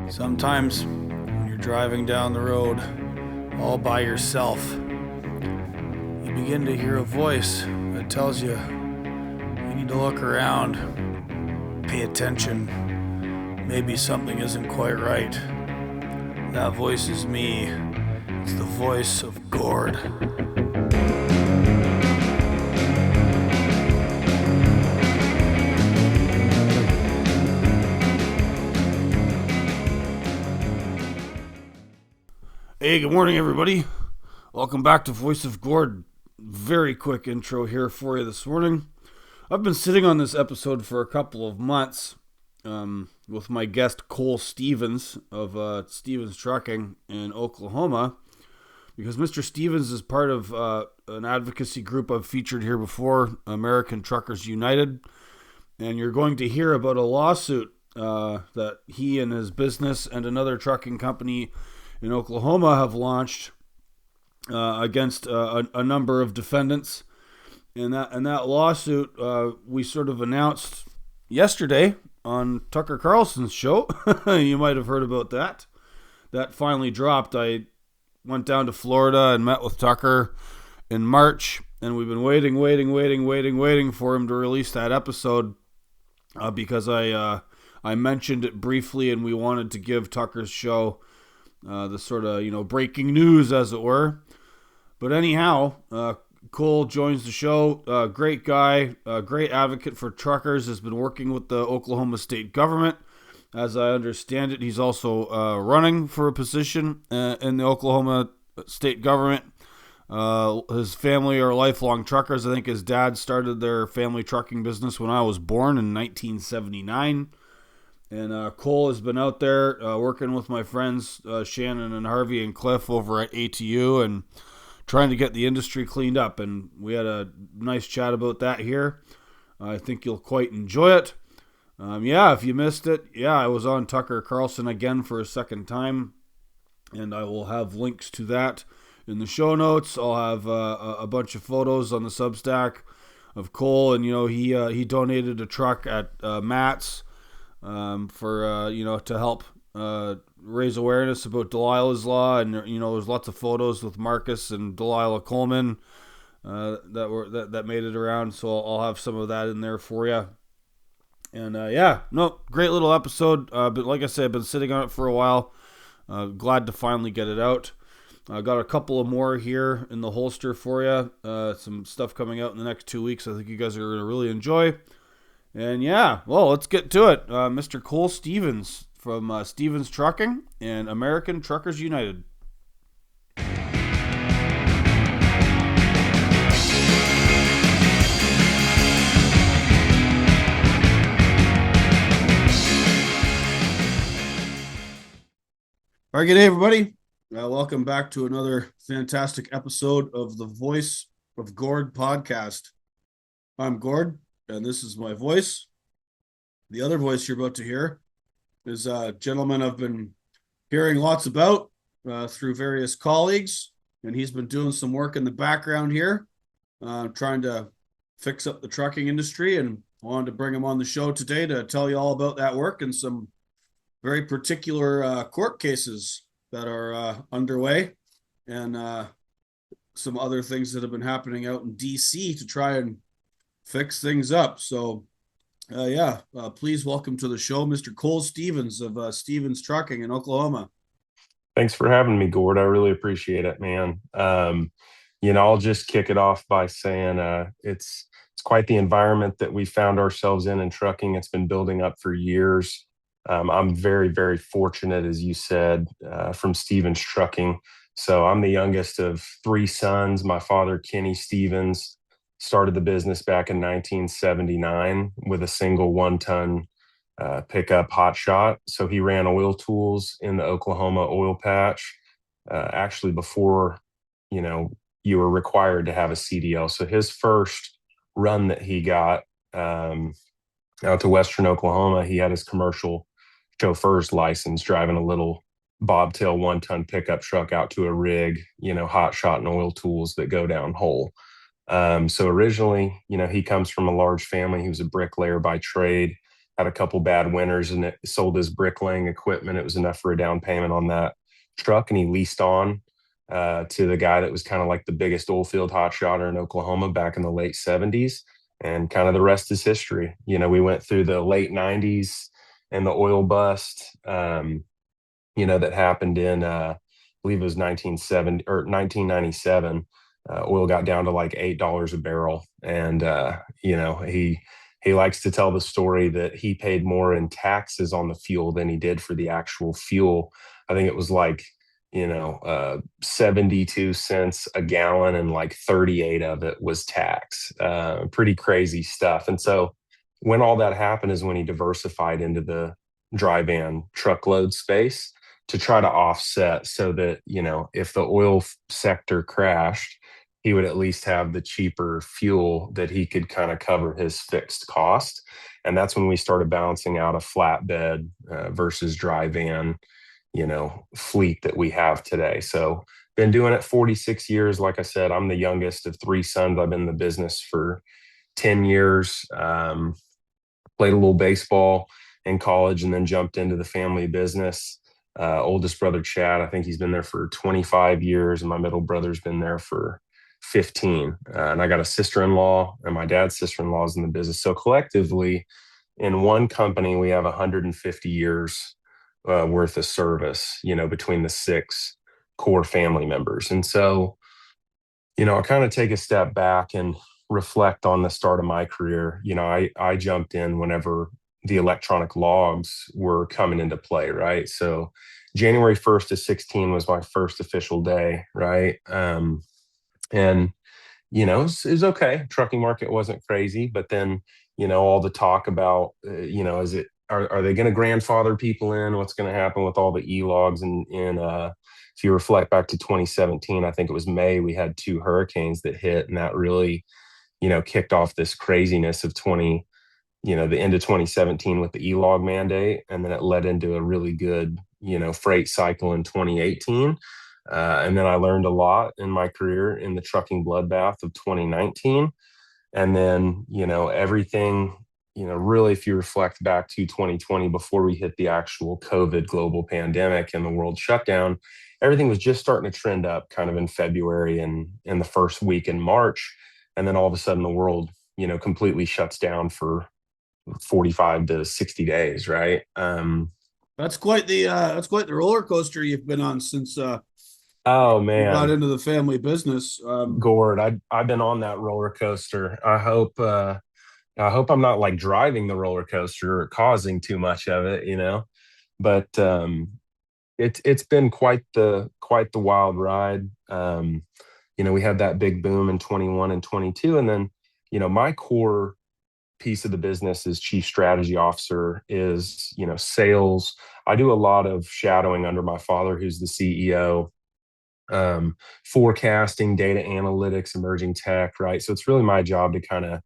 Sometimes when you're driving down the road all by yourself, you begin to hear a voice that tells you need to look around, pay attention. Maybe something isn't quite right. That voice is me. It's the voice of Gord. Hey, good morning, everybody. Welcome back to Voice of Gord. Very quick intro here for you this morning. I've been sitting on this episode for a couple of months with my guest Cole Stevens of Stevens Trucking in Oklahoma, because Mr. Stevens is part of an advocacy group I've featured here before, American Truckers United, and you're going to hear about a lawsuit that he and his business and another trucking company in Oklahoma have launched against a number of defendants. And that lawsuit we sort of announced yesterday on Tucker Carlson's show. You might have heard about that. That finally dropped. I went down to Florida and met with Tucker in March, and we've been waiting for him to release that episode because I mentioned it briefly, and we wanted to give Tucker's show the sort of, breaking news, as it were. But anyhow, Cole joins the show. Great guy, great advocate for truckers, has been working with the Oklahoma state government. As I understand it, he's also running for a position in the Oklahoma state government. His family are lifelong truckers. I think his dad started their family trucking business when I was born in 1979. And Cole has been out there working with my friends Shannon and Harvey and Cliff over at ATU and trying to get the industry cleaned up. And we had a nice chat about that here. I think you'll quite enjoy it. If you missed it, I was on Tucker Carlson again for a second time, and I will have links to that in the show notes. I'll have a bunch of photos on the Substack of Cole, and he donated a truck at Matt's for to help raise awareness about Delilah's Law, and there's lots of photos with Marcus and Delilah Coleman that made it around, so I'll have some of that in there for you. And great little episode. But like I said, I've been sitting on it for a while. Glad to finally get it out. I got a couple of more here in the holster for you. Some stuff coming out in the next 2 weeks I think you guys are going to really enjoy. And let's get to it. Mr. Cole Stevens from Stevens Trucking and American Truckers United. All right, good day, everybody. Welcome back to another fantastic episode of the Voice of Gord podcast. I'm Gord, and this is my voice. The other voice you're about to hear is a gentleman I've been hearing lots about through various colleagues, and he's been doing some work in the background here, trying to fix up the trucking industry, and wanted to bring him on the show today to tell you all about that work and some very particular court cases that are underway, and some other things that have been happening out in DC to try and fix things up. So please welcome to the show Mr. Cole Stevens of Stevens Trucking in Oklahoma. Thanks for having me, Gord. I really appreciate it, man. I'll just kick it off by saying it's quite the environment that we found ourselves in trucking. It's been building up for years. I'm very, very fortunate, as you said, from Stevens Trucking. So I'm the youngest of three sons. My father, Kenny Stevens, started the business back in 1979 with a single one-ton pickup hotshot. So he ran oil tools in the Oklahoma oil patch, actually before, you were required to have a CDL. So his first run that he got out to Western Oklahoma, he had his commercial chauffeur's license driving a little bobtail one-ton pickup truck out to a rig, hot shot and oil tools that go down hole. So originally, he comes from a large family. He was a bricklayer by trade. had a couple bad winters, and it sold his bricklaying equipment. It was enough for a down payment on that truck, and he leased on to the guy that was kind of like the biggest oil field hotshotter in Oklahoma back in the late 70s. And kind of the rest is history. We went through the late 90s and the oil bust, that happened in, I believe it was 1970 or 1997. Oil got down to like $8 a barrel. And, he likes to tell the story that he paid more in taxes on the fuel than he did for the actual fuel. I think it was like, 72 cents a gallon, and like 38 of it was tax. Pretty crazy stuff. And so when all that happened is when he diversified into the dry van truckload space to try to offset, so that, if the oil sector crashed, he would at least have the cheaper fuel that he could kind of cover his fixed cost. And that's when we started balancing out a flatbed versus dry van, fleet that we have today. So been doing it 46 years. Like I said, I'm the youngest of three sons. I've been in the business for 10 years. Played a little baseball in college and then jumped into the family business. Oldest brother, Chad, I think he's been there for 25 years, and my middle brother's been there for 15. And I got a sister-in-law, and my dad's sister-in-law is in the business. So collectively, in one company, we have 150 years worth of service, between the six core family members. And so, I kind of take a step back and reflect on the start of my career. I jumped in whenever the electronic logs were coming into play, right? So January 1st of 16 was my first official day, right? And it was okay. Trucking market wasn't crazy, but then, all the talk about, are they going to grandfather people in? What's going to happen with all the e-logs? And if you reflect back to 2017, I think it was May, we had two hurricanes that hit, and that really, kicked off this craziness of the end of 2017 with the e-log mandate. And then it led into a really good, freight cycle in 2018. And then I learned a lot in my career in the trucking bloodbath of 2019. And then, everything, really, if you reflect back to 2020, before we hit the actual COVID global pandemic and the world shutdown, everything was just starting to trend up kind of in February and in the first week in March. And then all of a sudden the world, completely shuts down for 45 to 60 days, right? That's quite the roller coaster you've been on since Oh you got man, into the family business. Gord, I've been on that roller coaster. I hope I'm not like driving the roller coaster or causing too much of it. But it's been quite the wild ride. We had that big boom in 21 and 22, and then my core piece of the business is chief strategy officer, is sales. I do a lot of shadowing under my father, who's the CEO, forecasting, data analytics, emerging tech, right? So it's really my job to kind of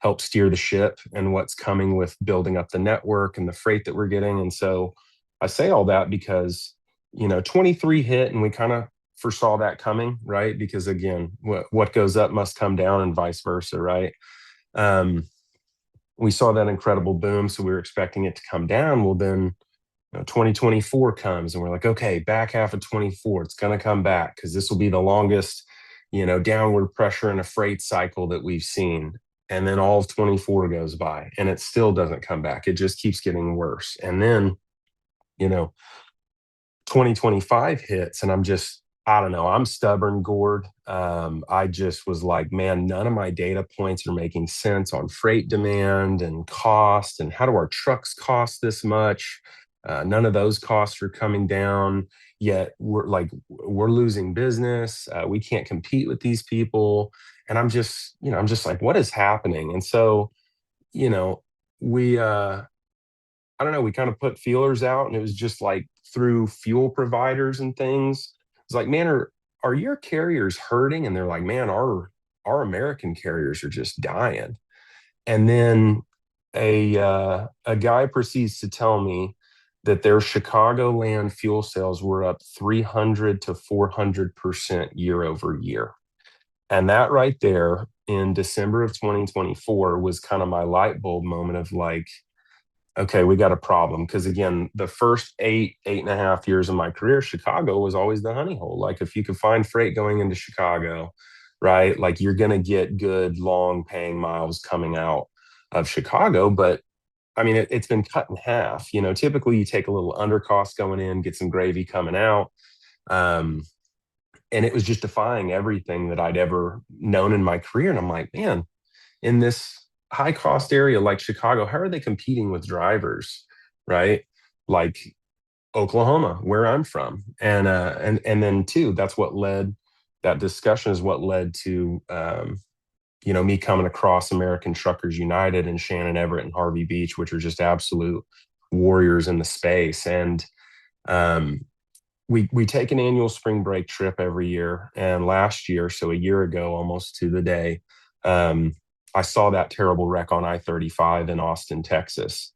help steer the ship and what's coming with building up the network and the freight that we're getting. And so I say all that because 23 hit, and we kind of foresaw that coming, right? Because again, what goes up must come down, and vice versa, right? um, we saw that incredible boom, so we were expecting it to come down. Well, then 2024 comes, and we're like, okay, back half of 24, it's going to come back because this will be the longest, downward pressure in a freight cycle that we've seen. And then all of 24 goes by, and it still doesn't come back. It just keeps getting worse. And then, you know, 2025 hits, and I don't know, I'm stubborn, Gord. I just was like, man, none of my data points are making sense on freight demand and cost, and how do our trucks cost this much? None of those costs are coming down, yet we're losing business. We can't compete with these people. And I'm just like, what is happening? And so, you know, we I don't know, we kind of put feelers out, and it was just like through fuel providers and things. It's like, man, are your carriers hurting? And they're like, man, our American carriers are just dying. And then a guy proceeds to tell me that their Chicagoland fuel sales were up 300 to 400% year over year. And that right there in December of 2024 was kind of my light bulb moment of like, okay, we got a problem. Because again, the first 8.5 years of my career, Chicago was always the honey hole. Like if you could find freight going into Chicago, right, like you're going to get good long paying miles coming out of Chicago. But I mean, it's been cut in half. Typically you take a little undercost going in, get some gravy coming out. Um, and it was just defying everything that I'd ever known in my career. And I'm like, man, in this high cost area like Chicago, how are they competing with drivers, right? Like Oklahoma, where I'm from, and then too, that's what led that discussion is what led to me coming across American Truckers United and Shannon Everett and Harvey Beach, which are just absolute warriors in the space. And um, we take an annual spring break trip every year. And last year, so a year ago, almost to the day, um, I saw that terrible wreck on I-35 in Austin, Texas,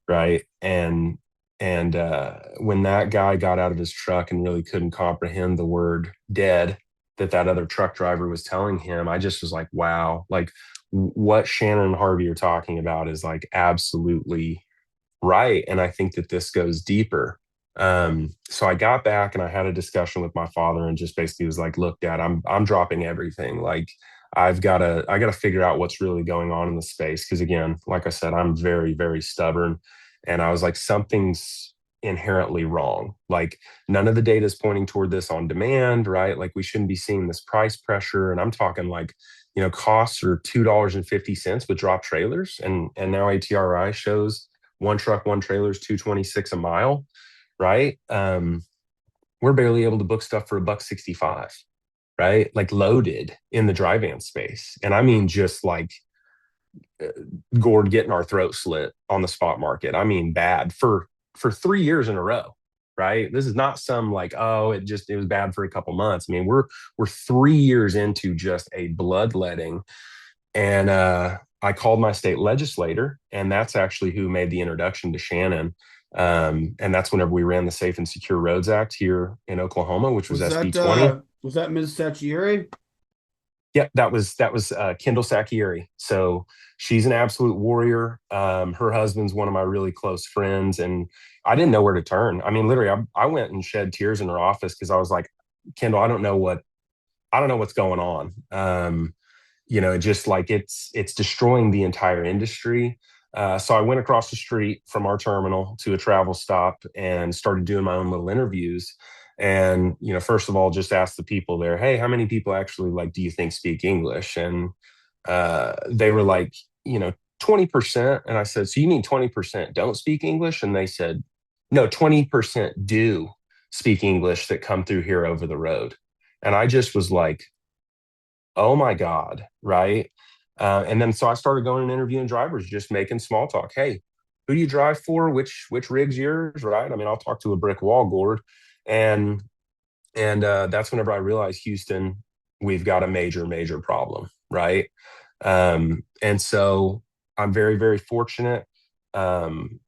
right? And when that guy got out of his truck and really couldn't comprehend the word dead that other truck driver was telling him, I just was like, wow, like what Shannon and Harvey are talking about is like absolutely right. And I think that this goes deeper. So I got back and I had a discussion with my father and just basically was like, look, Dad, I'm dropping everything. Like I gotta figure out what's really going on in the space. Cause again, like I said, I'm very, very stubborn. And I was like, something's inherently wrong. Like none of the data is pointing toward this on demand, right? Like we shouldn't be seeing this price pressure. And I'm talking like, costs are $2.50 with drop trailers. And now ATRI shows one truck, one trailer is 226 a mile, right? We're barely able to book stuff for $1.65, right? Like loaded in the dry van space. And I mean, just like uh, Gord getting our throat slit on the spot market. I mean, bad for 3 years in a row, right? This is not some like, oh, it was bad for a couple months. I mean, we're 3 years into just a bloodletting. And I called my state legislator, and that's actually who made the introduction to Shannon. And that's whenever we ran the Safe and Secure Roads Act here in Oklahoma, which was SB 20. Was that Ms. Sacchieri? Yep, that was Kendall Sacchieri. So she's an absolute warrior. Her husband's one of my really close friends, and I didn't know where to turn. I mean, literally, I went and shed tears in her office because I was like, Kendall, I don't know what's going on. Just like it's destroying the entire industry. So I went across the street from our terminal to a travel stop and started doing my own little interviews. And first of all, just asked the people there, hey, how many people actually like do you think speak English? And they were like, 20%. And I said, so you mean 20% don't speak English? And they said, no, 20% do speak English that come through here over the road. And I just was like, oh my God, right? And then so I started going and interviewing drivers, just making small talk. Hey, who do you drive for? Which rig's yours, right? I mean, I'll talk to a brick wall, Gord. And that's whenever I realized, Houston, we've got a major, major problem, right? And so I'm very, very fortunate. Um,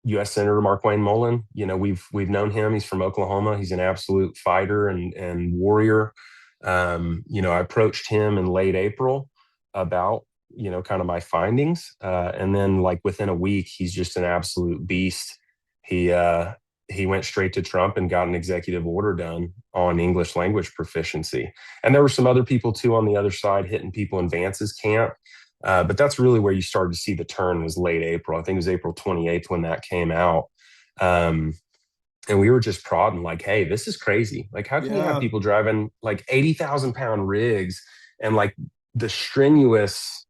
U.S. Senator Markwayne Mullin, we've known him. He's from Oklahoma. He's an absolute fighter and warrior. I approached him in late April about kind of my findings, and then like within a week, he's just an absolute beast. He went straight to Trump and got an executive order done on English language proficiency. And there were some other people too on the other side hitting people in Vance's camp. But that's really where you started to see the turn was late April. I think it was April 28th when that came out. Um, and we were just prodding like, hey, this is crazy. Like, how can we have Yeah. people driving like 80,000 pound rigs and like the strenuous,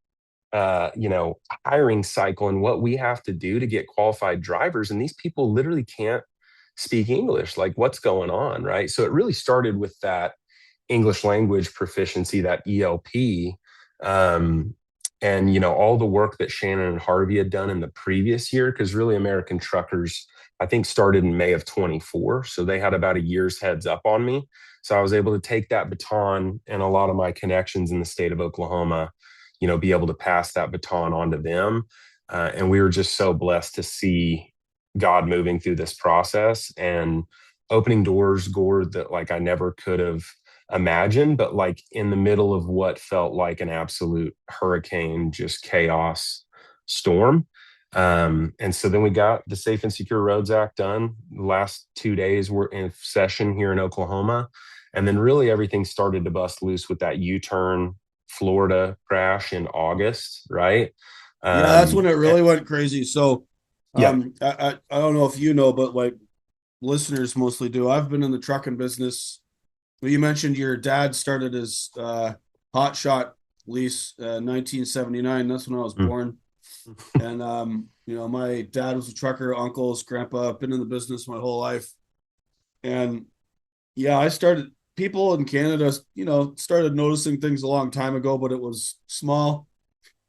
hiring cycle and what we have to do to get qualified drivers? And these people literally can't speak English. Like, what's going on? Right. So it really started with that English language proficiency, that ELP. Um, and all the work that Shannon and Harvey had done in the previous year, because really American Truckers, I think, started in May of 24. So they had about a year's heads up on me. So I was able to take that baton and a lot of my connections in the state of Oklahoma, be able to pass that baton on to them. And we were just so blessed to see God moving through this process and opening doors, Gord, that like I never could have imagined, but like in the middle of what felt like an absolute hurricane, just chaos storm. And so then we got the Safe and Secure Roads Act done. The last 2 days we're in session here in Oklahoma. And then really everything started to bust loose with that U-turn Florida crash in August, right? Yeah, that's when Um, it eh, really went crazy. So, yep, I don't know if you know, but like listeners mostly do. I've been in the trucking business. Well, you mentioned your dad started his hot shot lease 1979. That's when I was mm, born. And my dad was a trucker, uncles, grandpa, been in the business my whole life. And yeah, I started people in Canada, started noticing things a long time ago, but it was small.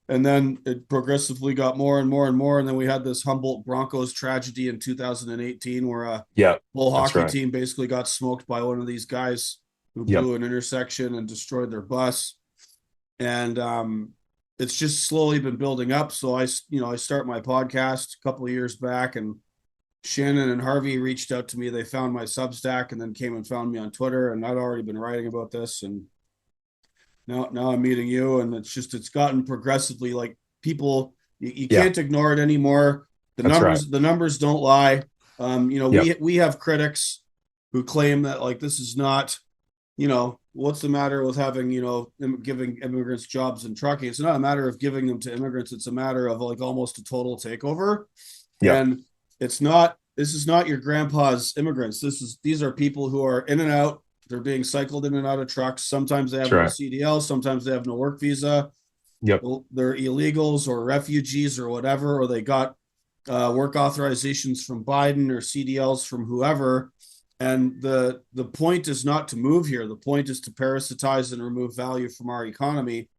And then it progressively got more and more and more. And then we had this Humboldt Broncos tragedy in 2018 where a yep, whole that's hockey right. team basically got smoked by one of these guys who Yep, blew an intersection and destroyed their bus. And it's just slowly been building up. So I start my podcast a couple of years back, and Shannon and Harvey reached out to me. They found my Substack and then came and found me on Twitter. And I'd already been writing about this, and now I'm meeting you, and it's gotten progressively like people you yeah, can't ignore it anymore. The that's right. numbers don't lie. Yep, We have critics who claim that like this is not, what's the matter with having, giving immigrants jobs in trucking? It's not a matter of giving them to immigrants. It's a matter of like almost a total takeover. yep, And this is not your grandpa's immigrants. These are people who are in and out. They're being cycled in and out of trucks. Sometimes they that's have no right. CDL. Sometimes they have no work visa. Yep, Well, they're illegals or refugees or whatever, or they got work authorizations from Biden or CDLs from whoever. And the point is not to move here. The point is to parasitize and remove value from our economy,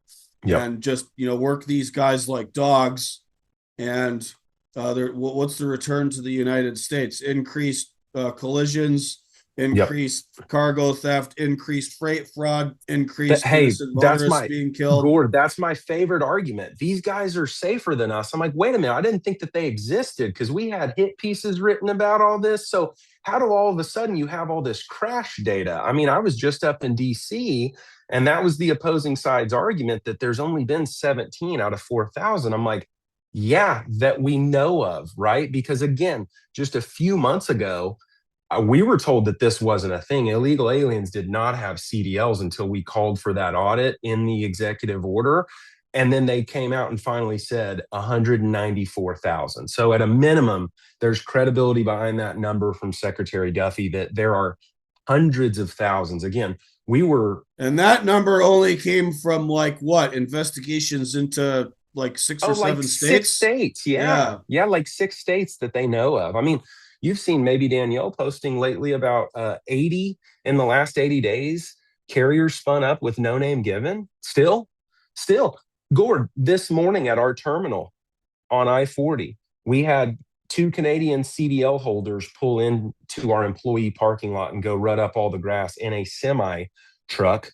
yep, and just work these guys like dogs. And what's the return to the United States? Increased collisions, yep. increased cargo theft, increased freight fraud, That, increased hey, innocent that's motorists my being killed. Gord. That's my favorite argument. These guys are safer than us. I'm like, wait a minute. I didn't think that they existed because we had hit pieces written about all this. So how do all of a sudden you have all this crash data? I mean, I was just up in DC, and that was the opposing side's argument that there's only been 17 out of 4,000. I'm like, yeah, that we know of, right? Because again, just a few months ago, we were told that this wasn't a thing. Illegal aliens did not have CDLs until we called for that audit in the executive order. And then they came out and finally said 194,000. So, at a minimum, there's credibility behind that number from Secretary Duffy that there are hundreds of thousands. Again, we were, And that number only came from like what investigations into like six oh, or like seven six states. states. Yeah. Yeah. Yeah. Like six states that they know of. I mean, you've seen maybe Danielle posting lately about 80 in the last 80 days. Carriers spun up with no name given. Still. Gord, this morning at our terminal on I-40, we had two Canadian CDL holders pull into our employee parking lot and go rut up all the grass in a semi truck.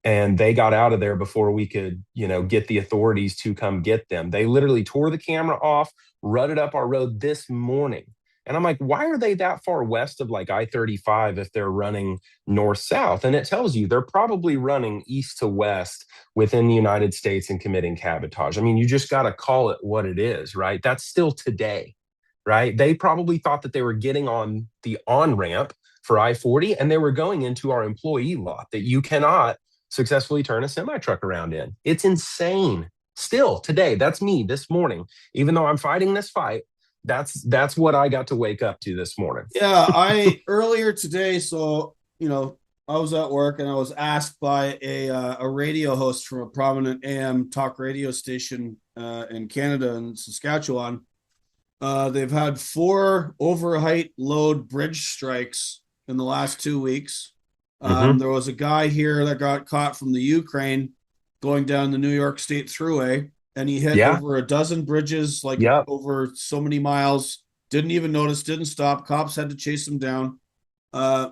And they got out of there before we could, get the authorities to come get them. They literally tore the camera off, rutted up our road this morning. And I'm like, why are they that far west of like I-35 if they're running north south? And it tells you they're probably running east to west within the United States and committing cabotage. I mean, you just got to call it what it is, right? That's still today, right? They probably thought that they were getting on the on ramp for I-40 and they were going into our employee lot that you cannot successfully turn a semi truck around in. It's insane. Still today, that's me this morning. Even though I'm fighting this fight, that's what I got to wake up to this morning. Yeah. I earlier today, so I was at work and I was asked by a radio host from a prominent AM talk radio station in Canada and Saskatchewan. They've had four overheight load bridge strikes in the last 2 weeks. Mm-hmm. There was a guy here that got caught from the Ukraine going down the New York State Thruway, and he hit Yeah. over a dozen bridges, like Yep. over so many miles. Didn't even notice, didn't stop. Cops had to chase him down.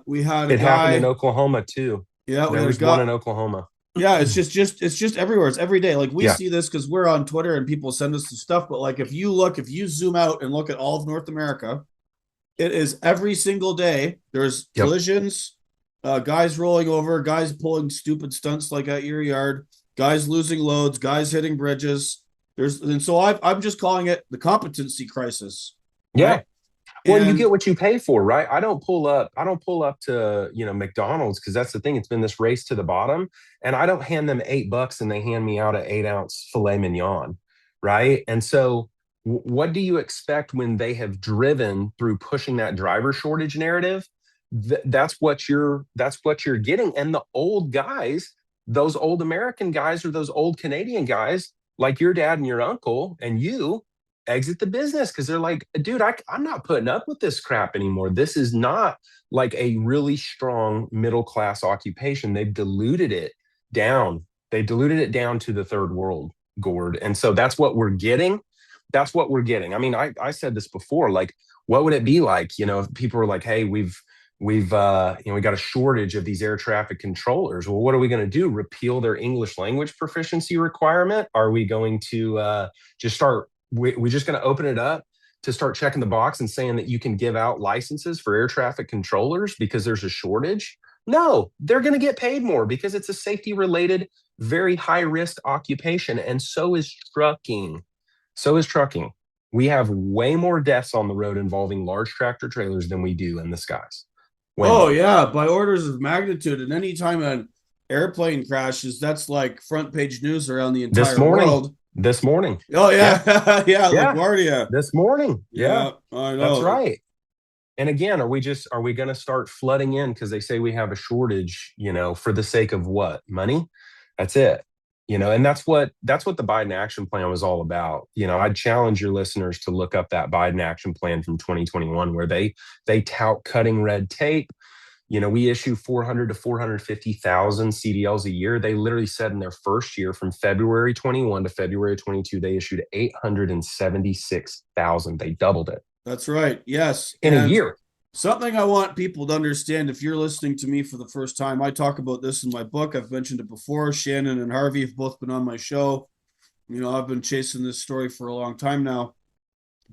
We had a It happened in guy. Oklahoma too. Yeah, we There had a was one guy. in Oklahoma. Yeah, it's just everywhere. It's every day. Like we Yeah. see this because we're on Twitter and people send us the stuff. But like if you zoom out and look at all of North America, it is every single day. There's Yep. collisions, guys rolling over, guys pulling stupid stunts like at your yard, guys losing loads, guys hitting bridges. And so I'm just calling it the competency crisis, Yeah. right? Well, and you And get what you pay for, right? I don't pull up to, McDonald's because that's the thing. It's been this race to the bottom. And I don't hand them $8 and they hand me out an 8-ounce filet mignon, right? And so what do you expect when they have driven through pushing that driver shortage narrative? That's what you're getting. And the old guys, those old American guys or those old Canadian guys, like your dad and your uncle and you, exit the business because they're like, dude, I'm not putting up with this crap anymore. This is not like a really strong middle class occupation. They've diluted it down. They diluted it down to the third world, Gord. And so that's what we're getting. That's what we're getting. I mean, I said this before, like, what would it be like, if people were like, hey, we got a shortage of these air traffic controllers. Well, what are we going to do? Repeal their English language proficiency requirement? Are we going to just start we're just going to open it up to start checking the box and saying that you can give out licenses for air traffic controllers because there's a shortage? No, they're going to get paid more because it's a safety related, very high risk occupation. And so is trucking. So is trucking. We have way more deaths on the road involving large tractor trailers than we do in the skies. Way oh more. yeah, by orders of magnitude. And anytime an airplane crashes, that's like front page news around the This entire morning, world. this morning. Oh Yeah, yeah, yeah, yeah, LaGuardia. this morning. Yeah, Yeah, I that's know. right. And again, are we going to start flooding in because they say we have a shortage, for the sake of what? Money? That's it. And that's what the Biden action plan was all about. I'd challenge your listeners to look up that Biden action plan from 2021 where they tout cutting red tape. We issue 400 to 450,000 CDLs a year. They literally said in their first year from February 21 to February 22, they issued 876,000. They doubled it That's right. Yes. in a And year. something I want people to understand if you're listening to me for the first time, I talk about this in my book. I've mentioned it before. Shannon and Harvey have both been on my show. I've been chasing this story for a long time now,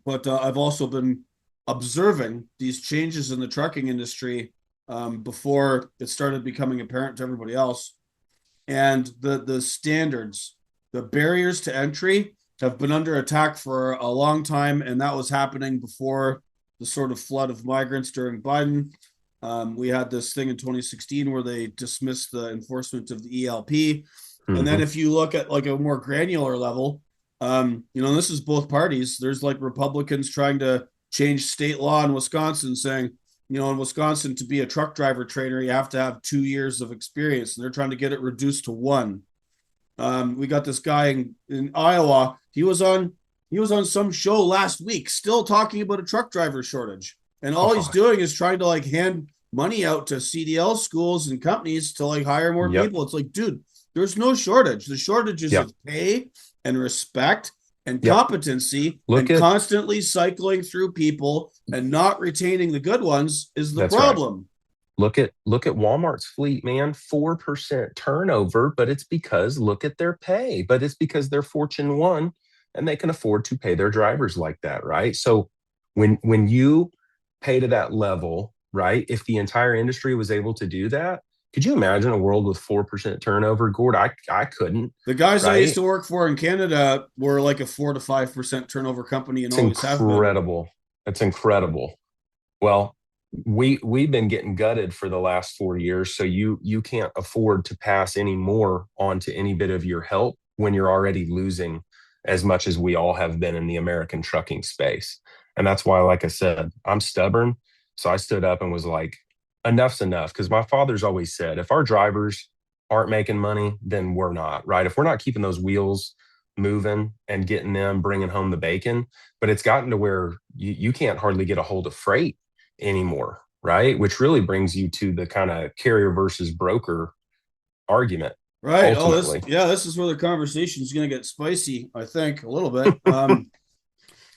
but I've also been observing these changes in the trucking industry before it started becoming apparent to everybody else. And the standards, the barriers to entry have been under attack for a long time, and that was happening before the sort of flood of migrants during Biden. We had this thing in 2016 where they dismissed the enforcement of the ELP. And then Mm-hmm. if you look at like a more granular level, this is both parties. There's like Republicans trying to change state law in Wisconsin, saying, in Wisconsin, to be a truck driver trainer, you have to have 2 years of experience, and they're trying to get it reduced to one. We got this guy in Iowa. He was on some show last week, still talking about a truck driver shortage, and all he's Oh, doing is trying to like hand money out to CDL schools and companies to like hire more yep. people. It's like, dude, there's no shortage. The shortage is Yep. of pay and respect and Yep. competency, Look and at constantly cycling through people and not retaining the good ones is the That's right. problem. Look at Walmart's fleet, man. 4% turnover, but it's because look at their pay. But it's because they're Fortune 1 and they can afford to pay their drivers like that, right? So when you pay to that level, right? If the entire industry was able to do that, could you imagine a world with 4% turnover, Gord? I couldn't, The guys I used right? to work for in Canada were like a 4 to 5% turnover company and It's always have been. incredible. It's incredible. Well, we've been getting gutted for the last 4 years, so you can't afford to pass any more on to any bit of your help when you're already losing as much as we all have been in the American trucking space. And that's why, like I said, I'm stubborn. So I stood up and was like, enough's enough. Because my father's always said, if our drivers aren't making money, then we're not, right? If we're not keeping those wheels moving and getting them, bringing home the bacon, but it's gotten to where you can't hardly get a hold of freight anymore, right? Which really brings you to the kind of carrier versus broker argument Right. Oh, ultimately. this is where the conversation is going to get spicy, I think, a little bit.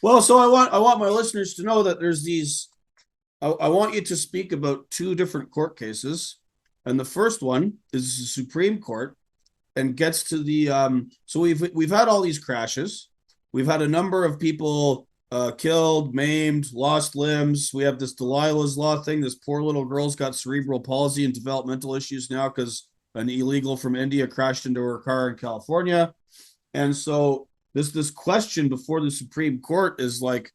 Well, so I want my listeners to know that there's these. I want you to speak about two different court cases, and the first one is the Supreme Court and gets to the. So we've had all these crashes. We've had a number of people killed, maimed, lost limbs. We have this Delilah's Law thing. This poor little girl's got cerebral palsy and developmental issues now because an illegal from India crashed into her car in California. And so this question before the Supreme Court is like,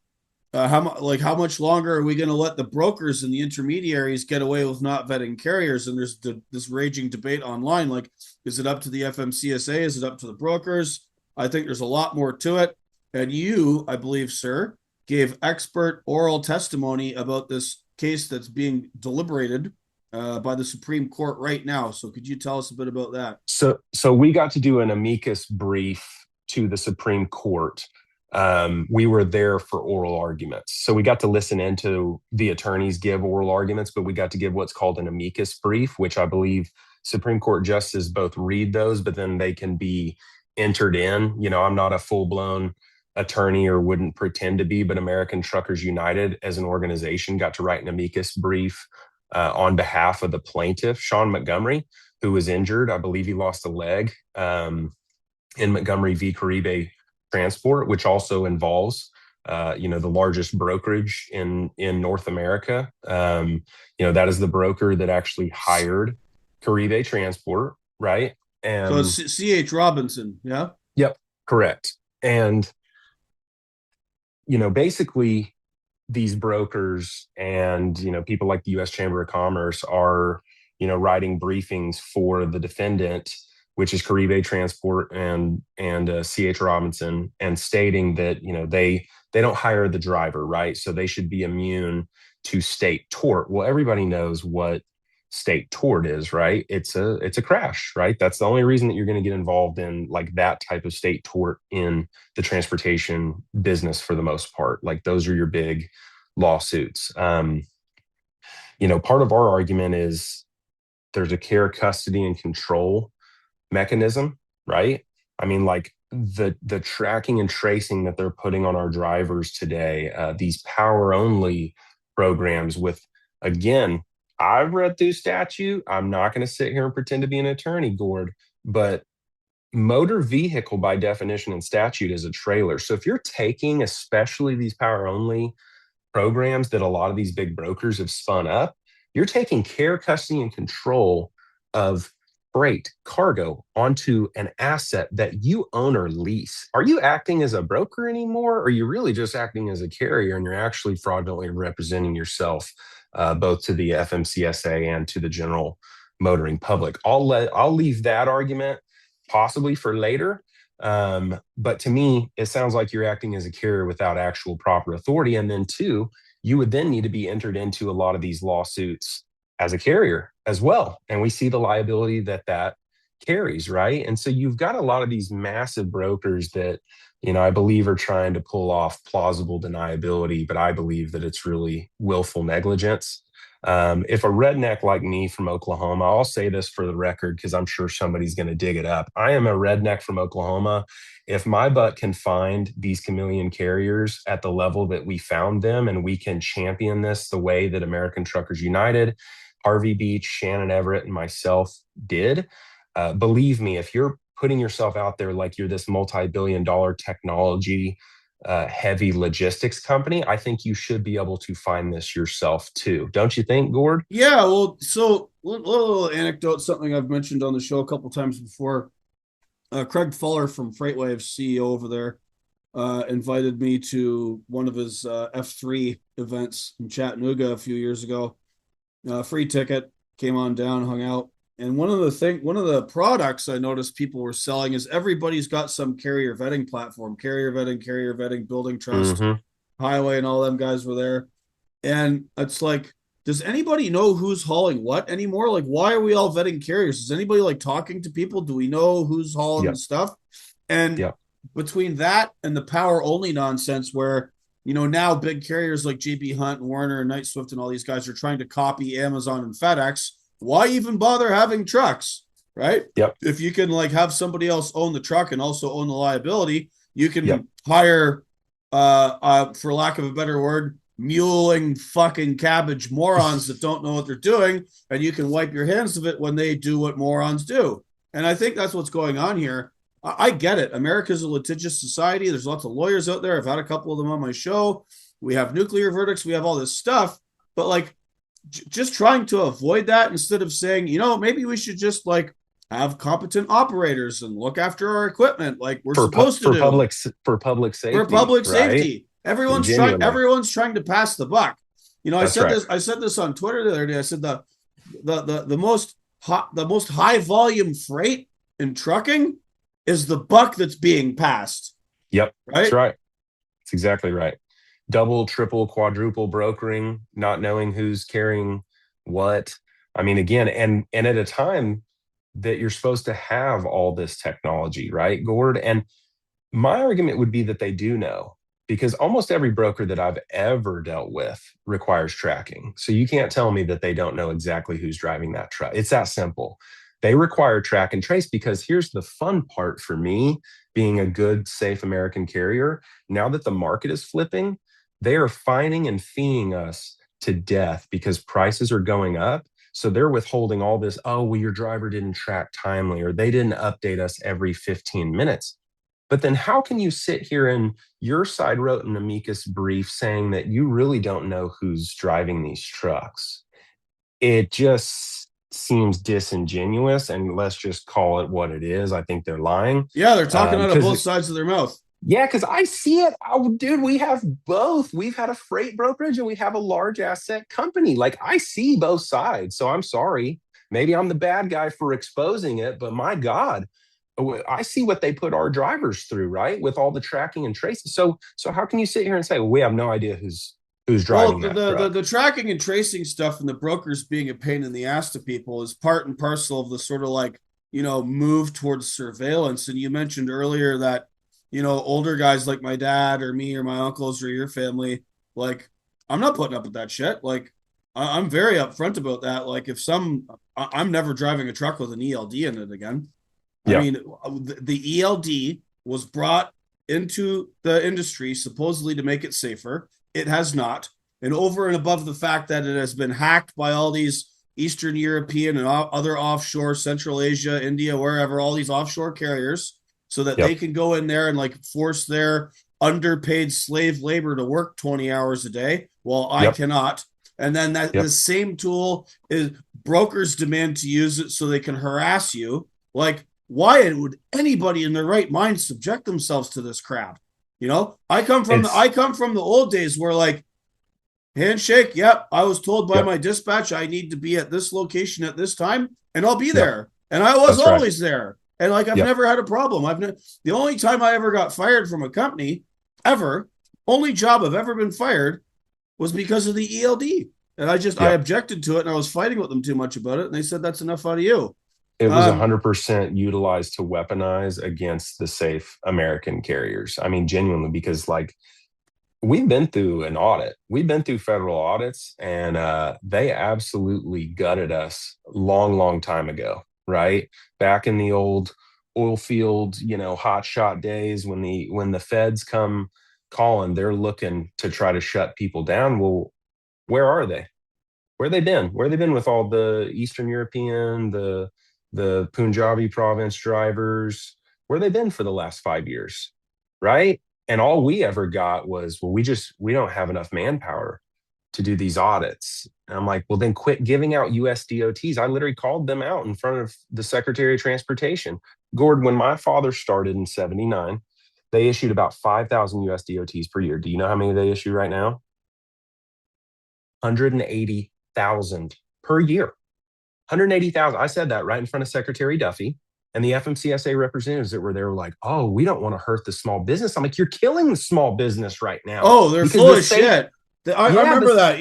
how much longer are we going to let the brokers and the intermediaries get away with not vetting carriers? And there's this raging debate online. Like, is it up to the FMCSA? Is it up to the brokers? I think there's a lot more to it. And you, I believe, sir, gave expert oral testimony about this case that's being deliberated by the Supreme Court right now. So could you tell us a bit about that? So we got to do an amicus brief to the Supreme Court. We were there for oral arguments. So we got to listen into the attorneys give oral arguments, but we got to give what's called an amicus brief, which I believe Supreme Court justices both read those, but then they can be entered in. I'm not a full blown attorney or wouldn't pretend to be, but American Truckers United as an organization got to write an amicus brief on behalf of the plaintiff, Sean Montgomery, who was injured. I believe he lost a leg in Montgomery v. Caribe Transport, which also involves, the largest brokerage in North America. That is the broker that actually hired Caribe Transport, right? So it's C.H. Robinson, yeah? Yep, correct. And, basically these brokers and, people like the U.S. Chamber of Commerce are, writing briefings for the defendant, which is Caribe Transport and C.H. Robinson, and stating that, they don't hire the driver, right? So they should be immune to state tort. Well, everybody knows what state tort is, right? It's a crash, right? That's the only reason that you're going to get involved in like that type of state tort in the transportation business for the most part. Like those are your big lawsuits. Part of our argument is there's a care, custody, and control mechanism, right? I mean, like the tracking and tracing that they're putting on our drivers today, these power only programs with, again, I've read through statute. I'm not going to sit here and pretend to be an attorney, Gord, but motor vehicle by definition in statute is a trailer. So if you're taking, especially these power only programs that a lot of these big brokers have spun up, you're taking care, custody, and control of freight, cargo onto an asset that you own or lease. Are you acting as a broker anymore? Or are you really just acting as a carrier and you're actually fraudulently representing yourself both to the FMCSA and to the general motoring public? I'll leave that argument possibly for later. But to me, it sounds like you're acting as a carrier without actual proper authority. And then two, you would then need to be entered into a lot of these lawsuits as a carrier as well. And we see the liability that carries, right? And so you've got a lot of these massive brokers that, I believe are trying to pull off plausible deniability, but I believe that it's really willful negligence. If a redneck like me from Oklahoma, I'll say this for the record because I'm sure somebody's going to dig it up. I am a redneck from Oklahoma. If my butt can find these chameleon carriers at the level that we found them, and we can champion this the way that American Truckers United, Harvey Beach, Shannon Everett, and myself did, believe me, if you're putting yourself out there like you're this multi-billion-dollar technology heavy logistics company, I think you should be able to find this yourself too. Don't you think, Gord? Yeah, well, so little anecdote, something I've mentioned on the show a couple times before. Craig Fuller from FreightWaves, CEO over there, invited me to one of his F3 events in Chattanooga a few years ago. Free ticket, came on down, hung out. And one of the products I noticed people were selling is everybody's got some carrier vetting platform, carrier vetting, building trust, Mm-hmm. highway, and all them guys were there. And it's like, does anybody know who's hauling what anymore? Like, why are we all vetting carriers? Is anybody like talking to people? Do we know who's hauling Yep. stuff? And Yep. between that and the power only nonsense where, now big carriers like JB Hunt and Werner and Knight Swift and all these guys are trying to copy Amazon and FedEx. Why even bother having trucks, right? Yep. If you can like have somebody else own the truck and also own the liability, you Yep. can hire, for lack of a better word, muling fucking cabbage morons that don't know what they're doing, and you can wipe your hands of it when they do what morons do. And I think that's what's going on here. I get it. America's a litigious society. There's lots of lawyers out there. I've had a couple of them on my show. We have nuclear verdicts. We have all this stuff. But like, just trying to avoid that instead of saying, maybe we should just like have competent operators and look after our equipment like we're for supposed to for do public for safety, public right? safety. Everyone's trying. Genuinely, Everyone's trying to pass the buck. You know, I that's said right. this. I said this on Twitter the other day. I said the most high volume freight in trucking is the buck that's being passed. Yep, that's Right? right. That's exactly right. Double, triple, quadruple brokering, not knowing who's carrying what. I mean, again, and at a time that you're supposed to have all this technology, right, Gord? And my argument would be that they do know because almost every broker that I've ever dealt with requires tracking. So you can't tell me that they don't know exactly who's driving that truck. It's that simple. They require track and trace because here's the fun part for me being a good, safe American carrier. Now that the market is flipping, they are fining and feeing us to death because prices are going up. So they're withholding all this. Oh, well, your driver didn't track timely or they didn't update us every 15 minutes. But then how can you sit here and your side wrote an amicus brief saying that you really don't know who's driving these trucks? It just seems disingenuous. And let's just call it what it is. I think they're lying. Yeah, they're talking out of Because both sides of their mouth. yeah, because I see it. Oh, dude, we have both. We've had a freight brokerage and we have a large asset company. Like I see both sides. So I'm sorry. Maybe I'm the bad guy for exposing it, but my God, I see what they put our drivers through, right? With all the tracking and traces. So how can you sit here and say, well, we have no idea who's Well, driving that truck? the tracking and tracing stuff and the brokers being a pain in the ass to people is part and parcel of the sort of like, you know, move towards surveillance. And you mentioned earlier that, you know, older guys like my dad or me or my uncles or your family, like, I'm not putting up with that shit. Like, I'm very upfront about that. Like, if I'm never driving a truck with an ELD in it again. I Yeah, mean, the ELD was brought into the industry supposedly to make it safer. It has not. And over and above the fact that it has been hacked by all these Eastern European and other offshore, Central Asia, India, wherever, all these offshore carriers, so that they yep, can go in there and like force their underpaid slave labor to work 20 hours a day while I yep, cannot. And then that the yep, same tool is brokers demand to use it so they can harass you. Like, why would anybody in their right mind subject themselves to this crap? You know, it's I come from the old days where like handshake, yep, I was told by yep, my dispatch I need to be at this location at this time and I'll be yep, there. And I was that's right. always there. And like I've Yep, never had a problem. The only time I ever got fired from a company ever, only job I've ever been fired was because of the ELD. And I yep. objected to it and I was fighting with them too much about it. And they said that's enough out of you. It was Um, 100% utilized to weaponize against the safe American carriers. I mean, genuinely, because like we've been through an audit. We've been through federal audits, and they absolutely gutted us long time ago, right? Back in the old oil field, hot shot days when the feds come calling, they're looking to try to shut people down. Well, where are they? Where they been? Where they been with all the Eastern European, the Punjabi province drivers? Where they been for the last 5 years, right? And all we ever got was, well, we don't have enough manpower to do these audits. And I'm like, well, then quit giving out USDOTs. I literally called them out in front of the Secretary of Transportation. Gordon, when my father started in '79, they issued about 5,000 USDOTs per year. Do you know how many they issue right now? 180,000 per year. 180,000. I said that right in front of Secretary Duffy and the FMCSA representatives that were there were like, oh, we don't want to hurt the small business. I'm like, you're killing the small business right now Oh, they're because full the of safe, shit. I yeah, remember this, that.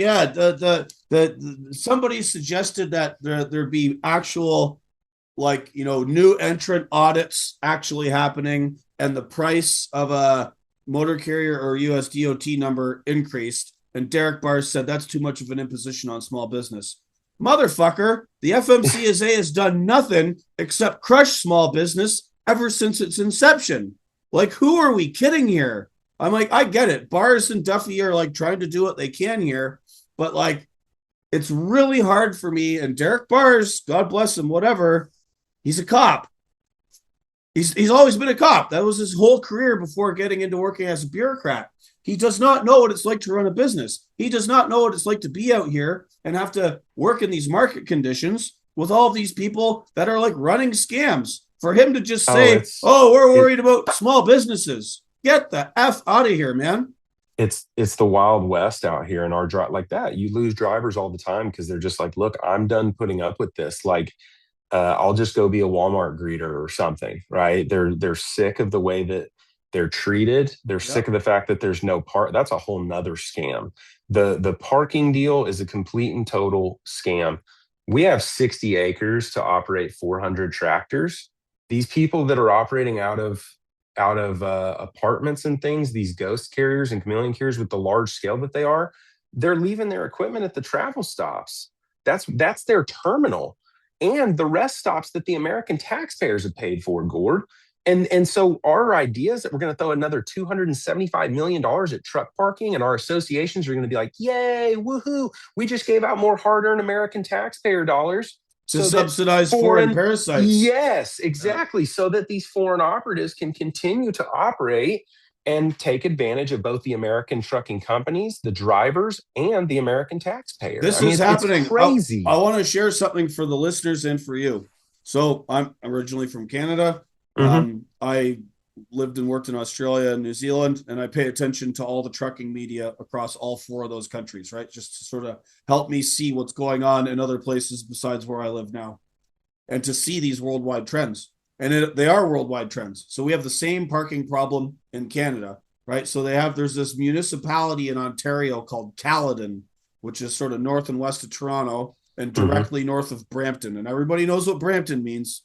Yeah, somebody suggested that there'd be actual like new entrant audits actually happening, and the price of a motor carrier or USDOT number increased. And Derek Bars said that's too much of an imposition on small business. Motherfucker, the FMCSA has done nothing except crush small business ever since its inception. Like, who are we kidding here? I'm like, I get it. Bars and Duffy are like trying to do what they can here, but like, it's really hard for me. And Derek Bars, God bless him, whatever, he's a cop. He's always been a cop. That was his whole career before getting into working as a bureaucrat. He does not know what it's like to run a business. He does not know what it's like to be out here and have to work in these market conditions with all of these people that are like running scams. For him to just Oh, say, "Oh, we're it worried about small businesses," get the f out of here, man. it's the Wild West out here in our drive like that. You lose drivers all the time because they're just like, look, I'm done putting up with this. Like, I'll just go be a Walmart greeter or something, right? They're sick of the way that they're treated. They're Yeah. sick of the fact that there's no park. That's a whole nother scam. The parking deal is a complete and total scam. We have 60 acres to operate 400 tractors. These people that are operating out of apartments and things, these ghost carriers and chameleon carriers with the large scale that they are, they're leaving their equipment at the travel stops. That's their terminal and the rest stops that the American taxpayers have paid for, Gord. And so our idea is that we're going to throw another $275 million at truck parking, and our associations are going to be like, yay, woohoo, we just gave out more hard-earned American taxpayer dollars To so that subsidize foreign foreign, parasites. yes, Yeah. exactly, so that these foreign operatives can continue to operate and take advantage of both the American trucking companies, the drivers, and the American taxpayer. This I mean, is it's happening. I crazy. want to share something for the listeners and for you. So I'm originally from Canada. Hmm. I lived and worked in Australia and New Zealand, and I pay attention to all the trucking media across all four of those countries, right? Just to sort of help me see what's going on in other places besides where I live now, and to see these worldwide trends. And they are worldwide trends. So we have the same parking problem in Canada, right? So there's this municipality in Ontario called Caledon, which is sort of north and west of Toronto and Hmm. directly north of Brampton. And everybody knows what Brampton means.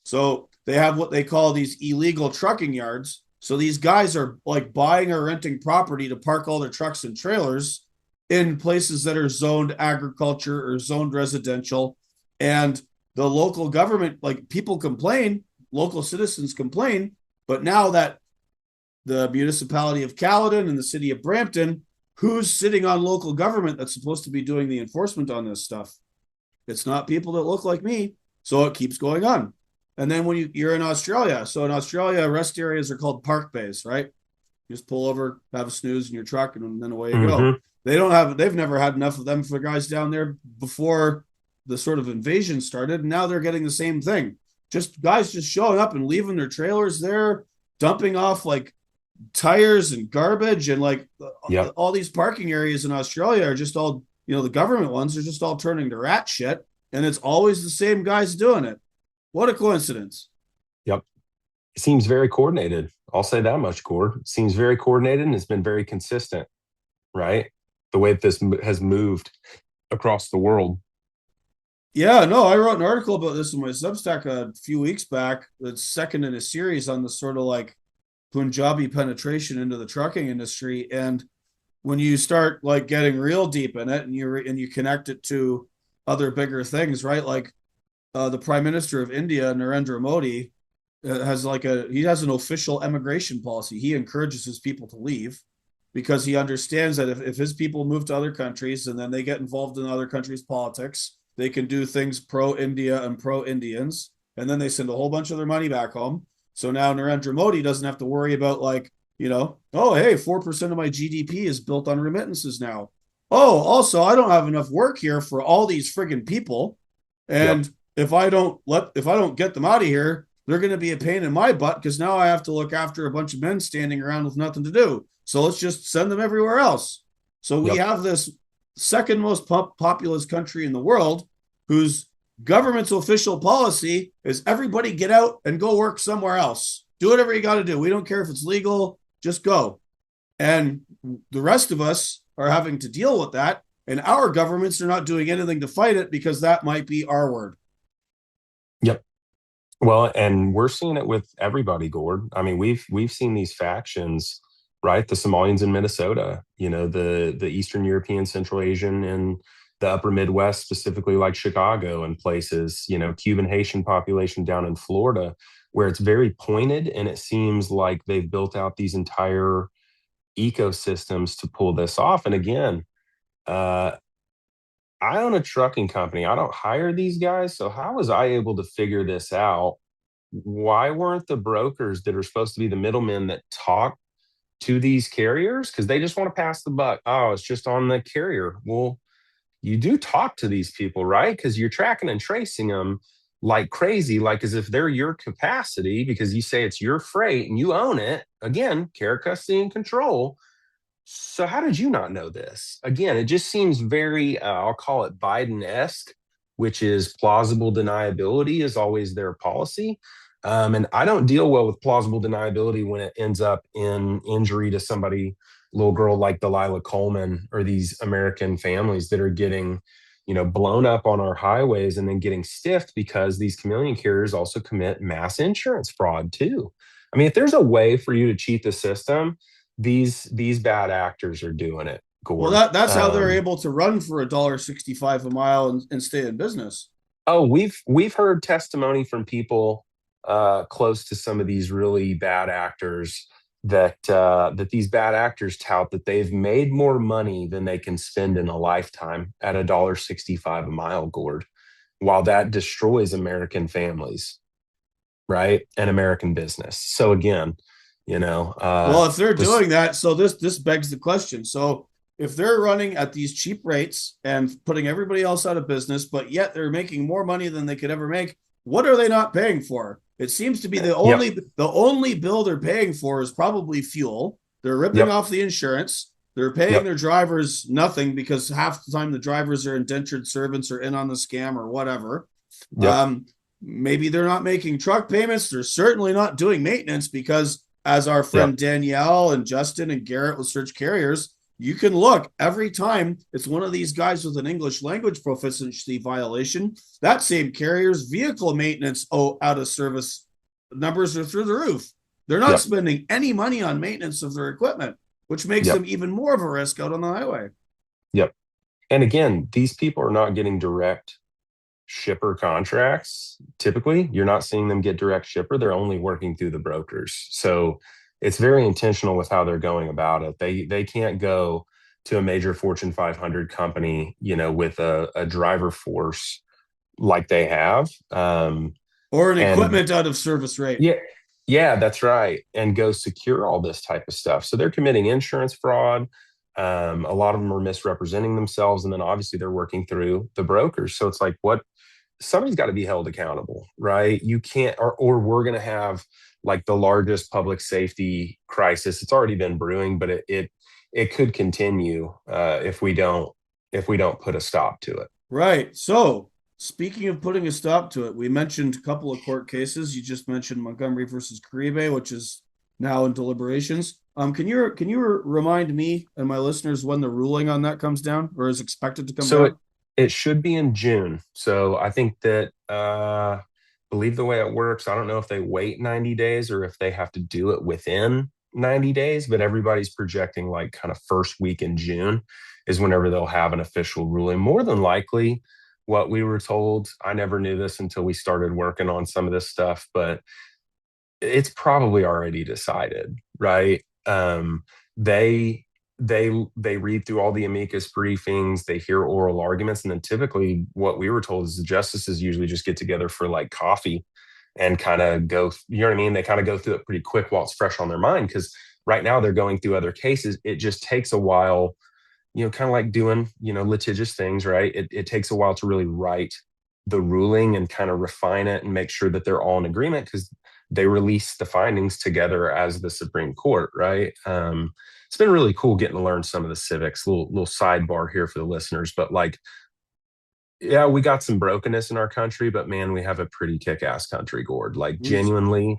So they have what they call these illegal trucking yards. So these guys are like buying or renting property to park all their trucks and trailers in places that are zoned agriculture or zoned residential. And the local government, like people complain, local citizens complain, but now that the municipality of Caledon and the city of Brampton, who's sitting on local government that's supposed to be doing the enforcement on this stuff? It's not people that look like me. So it keeps going on. And then when you're in Australia, so in Australia, rest areas are called park bays, right? You just pull over, have a snooze in your truck, and then away you go. Hmm. They've never had enough of them for guys down there before the sort of invasion started. And now they're getting the same thing. Just guys just showing up and leaving their trailers there, dumping off like tires and garbage. And like Yep. all these parking areas in Australia are just all, the government ones are just all turning to rat shit. And it's always the same guys doing it. What a coincidence. Yep. It seems very coordinated. I'll say that much, Cord. It seems very coordinated and it's been very consistent, right? The way that this has moved across the world. Yeah, no, I wrote an article about this in my Substack a few weeks back. That's second in a series on the sort of like Punjabi penetration into the trucking industry. And when you start like getting real deep in it, and you connect it to other bigger things, right? Like the Prime Minister of India, Narendra Modi, he has an official immigration policy. He encourages his people to leave because he understands that if his people move to other countries and then they get involved in other countries' politics, they can do things pro India and pro Indians, and then they send a whole bunch of their money back home. So now Narendra Modi doesn't have to worry about like, oh hey, 4% of my GDP is built on remittances now. Oh, also I don't have enough work here for all these friggin' people, Yep. and if I don't get them out of here, they're going to be a pain in my butt because now I have to look after a bunch of men standing around with nothing to do. So let's just send them everywhere else. So we Yep. have this second most populous country in the world whose government's official policy is everybody get out and go work somewhere else. Do whatever you got to do. We don't care if it's legal, just go. And the rest of us are having to deal with that. And our governments are not doing anything to fight it because that might be our word. Yep. Well, and we're seeing it with everybody, Gord. I mean, we've seen these factions, right? The Somalians in Minnesota, the Eastern European, Central Asian, and the Upper Midwest, specifically like Chicago and places, Cuban Haitian population down in Florida, where it's very pointed, and it seems like they've built out these entire ecosystems to pull this off. And again, uh, I own a trucking company. I don't hire these guys. So how was I able to figure this out? Why weren't the brokers that are supposed to be the middlemen that talk to these carriers? Because they just want to pass the buck. Oh, it's just on the carrier. Well, you do talk to these people, right? Because you're tracking and tracing them like crazy, like as if they're your capacity because you say it's your freight and you own it. Again, care, custody, and control. So how did you not know this? Again, it just seems very, I'll call it Biden-esque, which is plausible deniability is always their policy. And I don't deal well with plausible deniability when it ends up in injury to somebody, little girl like Delilah Coleman, or these American families that are getting, blown up on our highways and then getting stiffed because these chameleon carriers also commit mass insurance fraud too. I mean, if there's a way for you to cheat the system, these bad actors are doing it, Well, Gord. that's how they're able to run for $1.65 a mile and stay in business. Oh, we've heard testimony from people close to some of these really bad actors that these bad actors tout that they've made more money than they can spend in a lifetime at $1.65 a mile, Gord, while that destroys American families, right? And American business. So again, Well, if they're this, doing that, so this begs the question. So if they're running at these cheap rates and putting everybody else out of business, but yet they're making more money than they could ever make, what are they not paying for? It seems to be yep, the only bill they're paying for is probably fuel. They're ripping yep, off the insurance. They're paying yep, their drivers nothing because half the time the drivers are indentured servants or in on the scam or whatever. yep, Maybe they're not making truck payments. They're certainly not doing maintenance because, as our yep, friend Danielle and Justin and Garrett with Search Carriers, you can look every time it's one of these guys with an English language proficiency violation. That same carrier's vehicle maintenance out of service numbers are through the roof. They're not yep, spending any money on maintenance of their equipment, which makes yep, them even more of a risk out on the highway. yep. And again, these people are not getting direct shipper contracts. Typically, you're not seeing them get direct shipper. They're only working through the brokers. So it's very intentional with how they're going about it. They can't go to a major Fortune 500 company, with a driver force like they have. Or an And equipment out of service rate. yeah, yeah, that's right. And go secure all this type of stuff. So they're committing insurance fraud. A lot of them are misrepresenting themselves. And then obviously they're working through the brokers. So it's like, what somebody's got to be held accountable, right? You can't, or we're going to have like the largest public safety crisis. It's already been brewing, but it could continue if we don't put a stop to it. Right. So, speaking of putting a stop to it, we mentioned a couple of court cases. You just mentioned Montgomery versus Caribe, which is now in deliberations. Can you remind me and my listeners when the ruling on that comes down or is expected to come So it down? it should be in June. So I think that believe the way it works, I don't know if they wait 90 days or if they have to do it within 90 days, but everybody's projecting like kind of first week in June is whenever they'll have an official ruling. More than likely, what we were told, I never knew this until we started working on some of this stuff, but it's probably already decided, right? They they read through all the amicus briefings, they hear oral arguments, and then typically what we were told is the justices usually just get together for like coffee and kind of go, you know what I mean? They kind of go through it pretty quick while it's fresh on their mind because right now they're going through other cases. It just takes a while, kind of like doing, litigious things, right? It takes a while to really write the ruling and kind of refine it and make sure that they're all in agreement because they release the findings together as the Supreme Court, right? It's been really cool getting to learn some of the civics. Little sidebar here for the listeners, but like, yeah, we got some brokenness in our country, but man, we have a pretty kick-ass country, Gord. Like genuinely,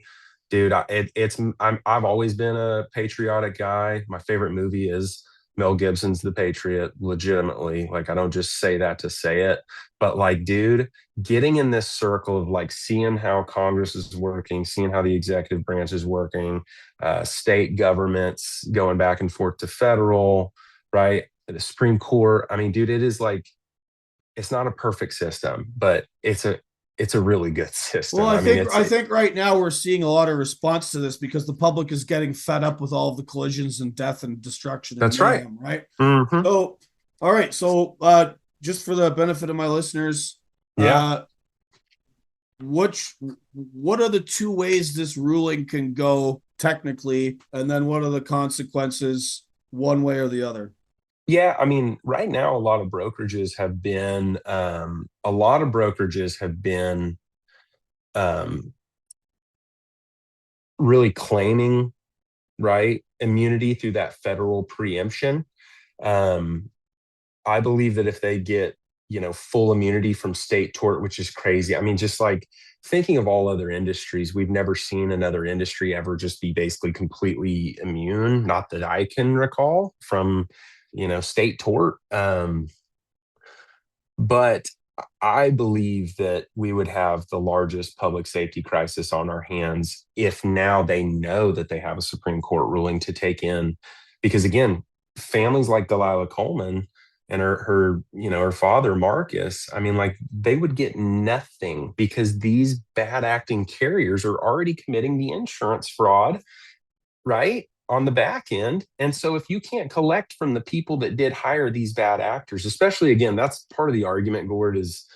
dude, I've always been a patriotic guy. My favorite movie is Mel Gibson's The Patriot, legitimately. Like, I don't just say that to say it, but like, dude, getting in this circle of like seeing how Congress is working, seeing how the executive branch is working, state governments going back and forth to federal, right? The Supreme Court. I mean, dude, it is like it's not a perfect system, but it's a really good Well, system. I I mean, think it's I think right now we're seeing a lot of response to this because the public is getting fed up with all of the collisions and death and destruction and that's right. mayhem, right? Hmm. So, all right. So, just for the benefit of my listeners, Yeah. uh, which what are the two ways this ruling can go technically, and then what are the consequences one way or the other? Yeah, I mean, right now a lot of brokerages have been um, really claiming, right, immunity through that federal preemption. Um, I believe that if they get, full immunity from state tort, which is crazy. I mean, just like thinking of all other industries, we've never seen another industry ever just be basically completely immune, not that I can recall from, state tort. But I believe that we would have the largest public safety crisis on our hands if now they know that they have a Supreme Court ruling to take in. Because again, families like Delilah Coleman and her father, Marcus, I mean, like they would get nothing because these bad acting carriers are already committing the insurance fraud, right? On the back end. And so if you can't collect from the people that did hire these bad actors, especially again, that's part of the argument, Gord, is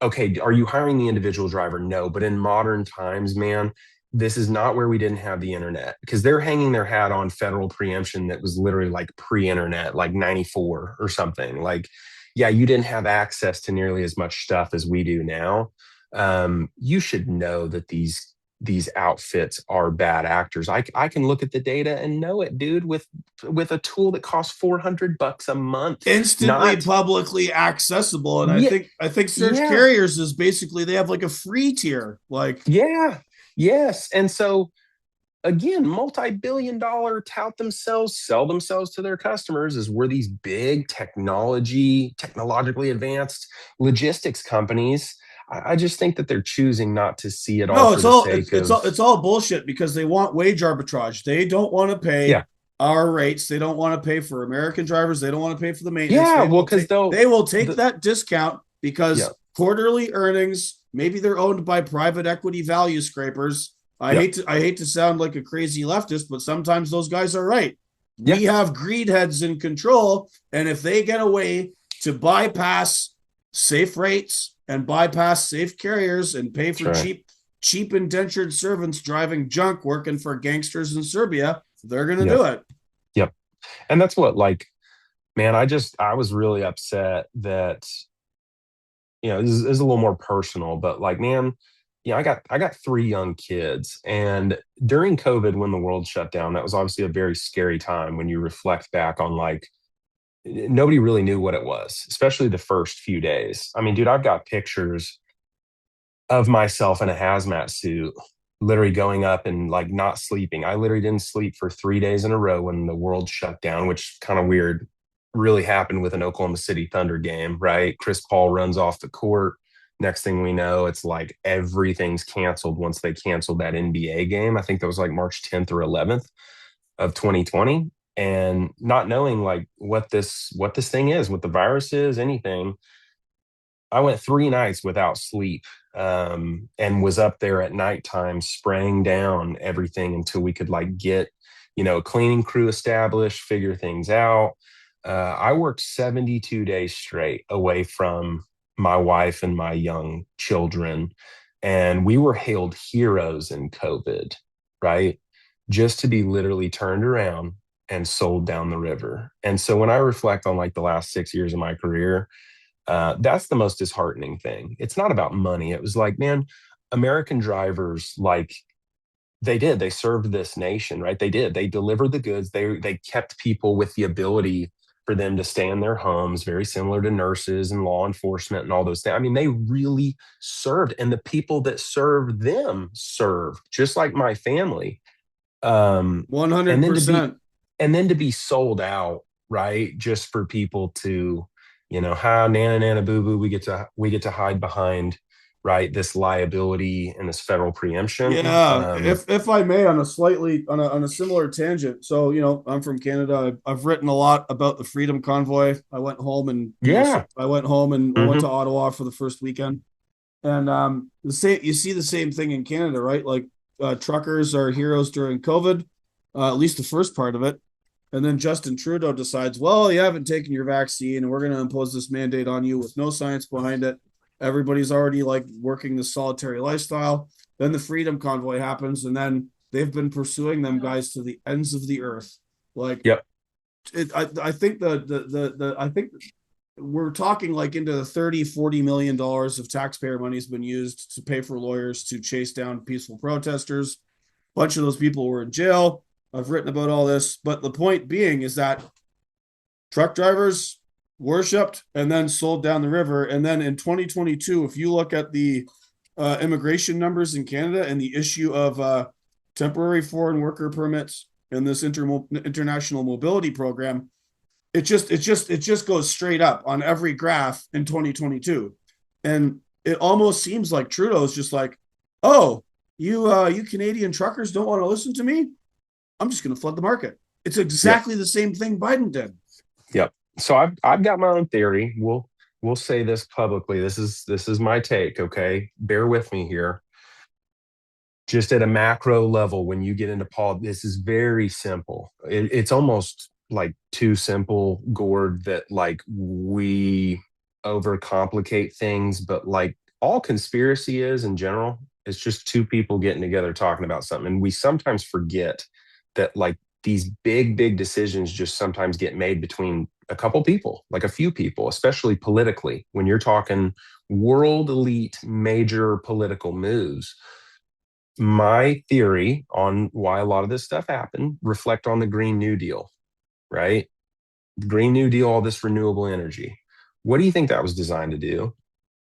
okay, are you hiring the individual driver? No. But in modern times, man, this is not where we didn't have the internet because they're hanging their hat on federal preemption that was literally like pre-internet, like 94 or something. Like, yeah, you didn't have access to nearly as much stuff as we do now. You should know that these outfits are bad actors. I can look at the data and know it, dude, with a tool that costs $400 a month. Instantly Not publicly accessible. And I yeah, think I think search yeah. carriers is basically they have like a free tier. Like, Yeah, yes. And so again, multi-billion dollar tout themselves, sell themselves to their customers as we're these big technologically advanced logistics companies. I just think that they're choosing not to see it all no, for it's the all it's sake it's of, all it's all bullshit because they want wage arbitrage. They don't want to pay yeah, our rates. They don't want to pay for American drivers. They don't want to pay for the maintenance. yeah, They well, will because take they'll they will take the that discount yeah, because quarterly earnings, maybe they're owned by private equity value scrapers. yeah, I hate to sound like a crazy leftist, but sometimes those guys are right. yeah, We have greed heads in control, and if they get away to bypass safe rates and bypass safe carriers and pay that's for right. cheap indentured servants driving junk working for gangsters in Serbia, they're going to Yep, do it. yep. And that's what like, man, I was really upset that this is a little more personal, but like, man, I got three young kids, and during COVID, when the world shut down, that was obviously a very scary time when you reflect back on like nobody really knew what it was, especially the first few days. I mean, dude, I've got pictures of myself in a hazmat suit, literally going up and like not sleeping. I literally didn't sleep for 3 days in a row when the world shut down, which kind of weird really happened with an Oklahoma City Thunder game, right? Chris Paul runs off the court. Next thing we know, it's like everything's canceled once they canceled that NBA game. I think that was like March 10th or 11th of 2020. And not knowing like what this thing is, what the virus is, anything, I went 3 nights without sleep, and was up there at nighttime spraying down everything until we could like get, a cleaning crew established, figure things out. I worked 72 days straight away from my wife and my young children, and we were hailed heroes in COVID, right? Just to be literally turned around and sold down the river. And so when I reflect on like the last 6 years of my career, that's the most disheartening thing. It's not about money. It was like, man, American drivers, like they served this nation, right? They did. They delivered the goods. They kept people with the ability for them to stay in their homes, very similar to nurses and law enforcement and all those things. I mean, they really served, and the people that served them served, just like my family. And then to be 100%. and then to be sold out, right? Just for people to, how nana nana boo boo, we get to hide behind, right? This liability and this federal preemption. Yeah, if I may, on a slightly on a similar tangent. So I'm from Canada. I've written a lot about the Freedom Convoy. I went home and Yeah. I went home and I went to Hmm. Ottawa for the first weekend. And the same you see the same thing in Canada, right? Like truckers are heroes during COVID, at least the first part of it. And then Justin Trudeau decides, well, you haven't taken your vaccine, and we're going to impose this mandate on you with no science behind it. Everybody's already like working the solitary lifestyle. Then the Freedom Convoy happens, and then they've been pursuing them guys to the ends of the earth. Like Yep. I think I think we're talking like into the 30-40 million dollars of taxpayer money has been used to pay for lawyers to chase down peaceful protesters. A bunch of those people were in jail. I've written about all this, but the point being is that truck drivers worshipped and then sold down the river. And then in 2022, if you look at the immigration numbers in Canada and the issue of temporary foreign worker permits and this international mobility program, it just goes straight up on every graph in 2022. And it almost seems like Trudeau's just like, oh, you Canadian truckers don't want to listen to me? I'm just going to flood the market. It's Yep. exactly the same thing Biden did. Yep. So I've got my own theory. We'll say this publicly. This is my take, okay? Bear with me here. Just at a macro level, when you get into politics, this is very simple. It's almost like too simple, Gord, that like we overcomplicate things, but like all conspiracy is in general, it's just two people getting together talking about something. And we sometimes forget that like these big decisions just sometimes get made between a couple people, like a few people, especially politically, when you're talking world elite major political moves. My theory on why a lot of this stuff happened reflect on the Green New Deal, right? Green New Deal, all this renewable energy. What do you think that was designed to do?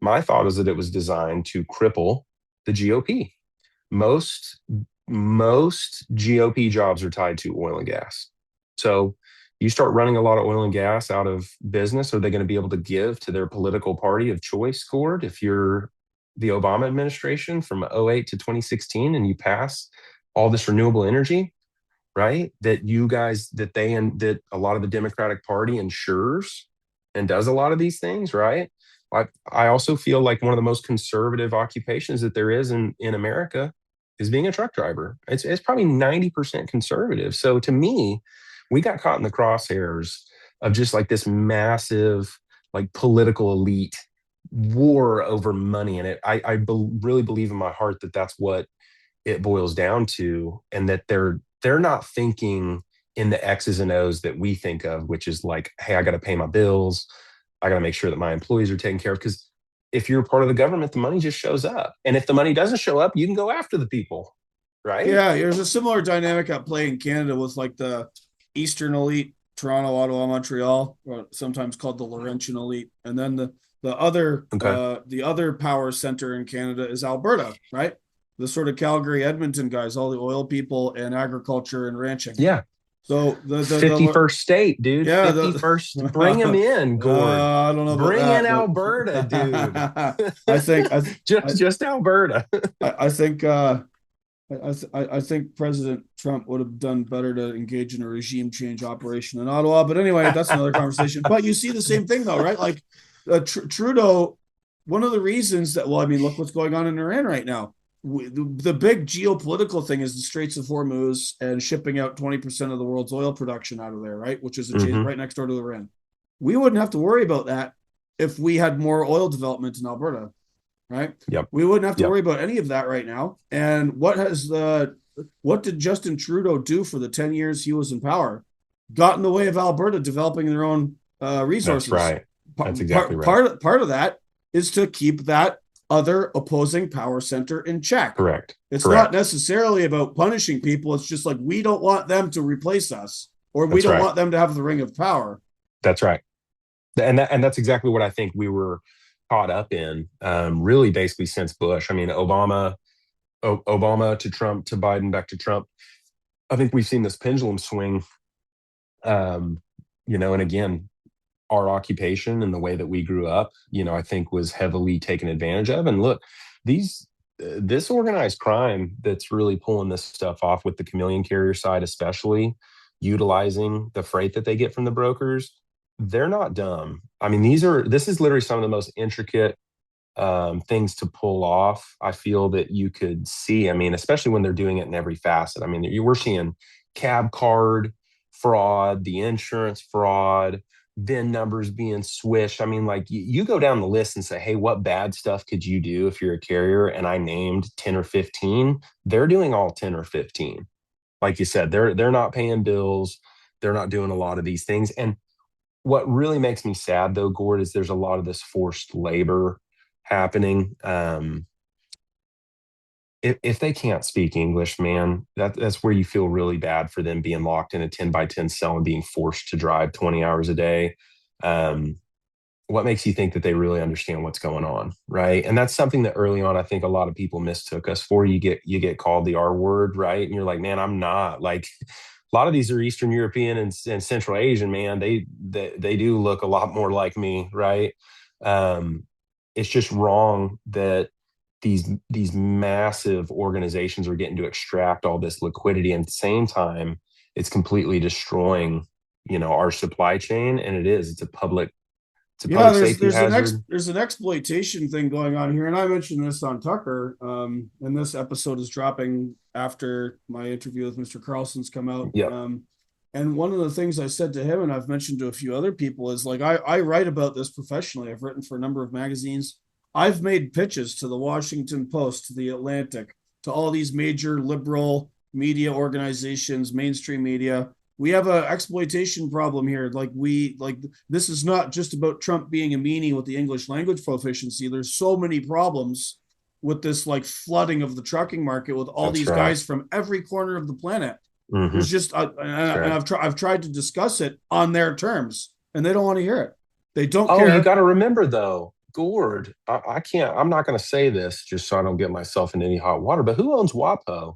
My thought is that it was designed to cripple the GOP. Most most GOP jobs are tied to oil and gas. So you start running a lot of oil and gas out of business, are they going to be able to give to their political party of choice, Gord? If you're the Obama administration from '08 to 2016 and you pass all this renewable energy, right? That you guys, that they, and that a lot of the Democratic Party ensures and does a lot of these things, right? I also feel like one of the most conservative occupations that there is in America is being a truck driver. It's probably 90% conservative. So to me, we got caught in the crosshairs of just like this massive, like political elite war over money. And really believe in my heart that that's what it boils down to, and that they're not thinking in the X's and O's that we think of, which is like, hey, I got to pay my bills. I got to make sure that my employees are taken care of. Because if you're part of the government, the money just shows up. And if the money doesn't show up, you can go after the people, right? Yeah, there's a similar dynamic at play in Canada with like the Eastern elite, Toronto, Ottawa, Montreal, or sometimes called the Laurentian elite, and then Okay. the other power center in Canada is Alberta, right? The sort of Calgary, Edmonton guys, all the oil people and agriculture and ranching. Yeah. So the 51st state, dude. yeah, 51st. Bring them in, Gord. I don't know about Bring in that, Alberta, dude. but I think just Alberta. I think I think President Trump would have done better to engage in a regime change operation in Ottawa. But anyway, that's another conversation. But you see the same thing, though, right? Like Trudeau, one of the reasons that, well, I mean, look what's going on in Iran right now. The big geopolitical thing is the Straits of Hormuz and shipping out 20% of the world's oil production out of there, right? Which is Hmm. right next door to Iran. We wouldn't have to worry about that if we had more oil development in Alberta, right? Yep. We wouldn't have to Yep. worry about any of that right now. And what did Justin Trudeau do for the 10 years he was in power? Got in the way of Alberta developing their own That's resources. right. That's exactly right. Part of that is to keep that other opposing power center in check. Correct. It's not Correct. necessarily about punishing people. It's just like we don't want them to replace us, or we That's don't right. want them to have the ring of power. That's right. And that's exactly what I think we were caught up in, really basically since Bush. I mean, Obama to Trump to Biden back to Trump. I think we've seen this pendulum swing. Um, and again, our occupation and the way that we grew up, I think was heavily taken advantage of. And look, this organized crime that's really pulling this stuff off with the chameleon carrier side, especially utilizing the freight that they get from the brokers, they're not dumb. I mean, this is literally some of the most intricate things to pull off. I feel that you could see. I mean, especially when they're doing it in every facet. I mean, we're seeing cab card fraud, the insurance fraud, VIN numbers being swished. I mean, like you go down the list and say, hey, what bad stuff could you do if you're a carrier? And I named 10 or 15. They're doing all 10 or 15. Like you said, they're not paying bills. They're not doing a lot of these things. And what really makes me sad, though, Gord, is there's a lot of this forced labor happening. If they can't speak English, man, that's where you feel really bad for them being locked in a 10 by 10 cell and being forced to drive 20 hours a day. Um, what makes you think that they really understand what's going on, right? And that's something that early on I think a lot of people mistook us for. You get called the R word, right? And you're like, man, I'm not. Like a lot of these are Eastern European and Central Asian, man. They do look a lot more like me, right? Um, it's just wrong that these massive organizations are getting to extract all this liquidity, and at the same time, it's completely destroying, our supply chain. And it's a Yeah, public there's safety there's an ex hazard. there's an exploitation thing going on here, and I mentioned this on Tucker. And this episode is dropping after my interview with Mr. Carlson's come out. Yep. And one of the things I said to him, and I've mentioned to a few other people, is like I write about this professionally. I've written for a number of magazines. I've made pitches to the Washington Post, to the Atlantic, to all these major liberal media organizations, mainstream media. We have an exploitation problem here. Like this is not just about Trump being a meanie with the English language proficiency. There's so many problems with this like flooding of the trucking market with all That's these right. guys from every corner of the planet. Hmm. There's just That's and right. I've tried to discuss it on their terms, and they don't want to hear it. They don't Oh, you care. got to remember though, Gord. I can't. I'm not going to say this just so I don't get myself in any hot water. But who owns WAPO?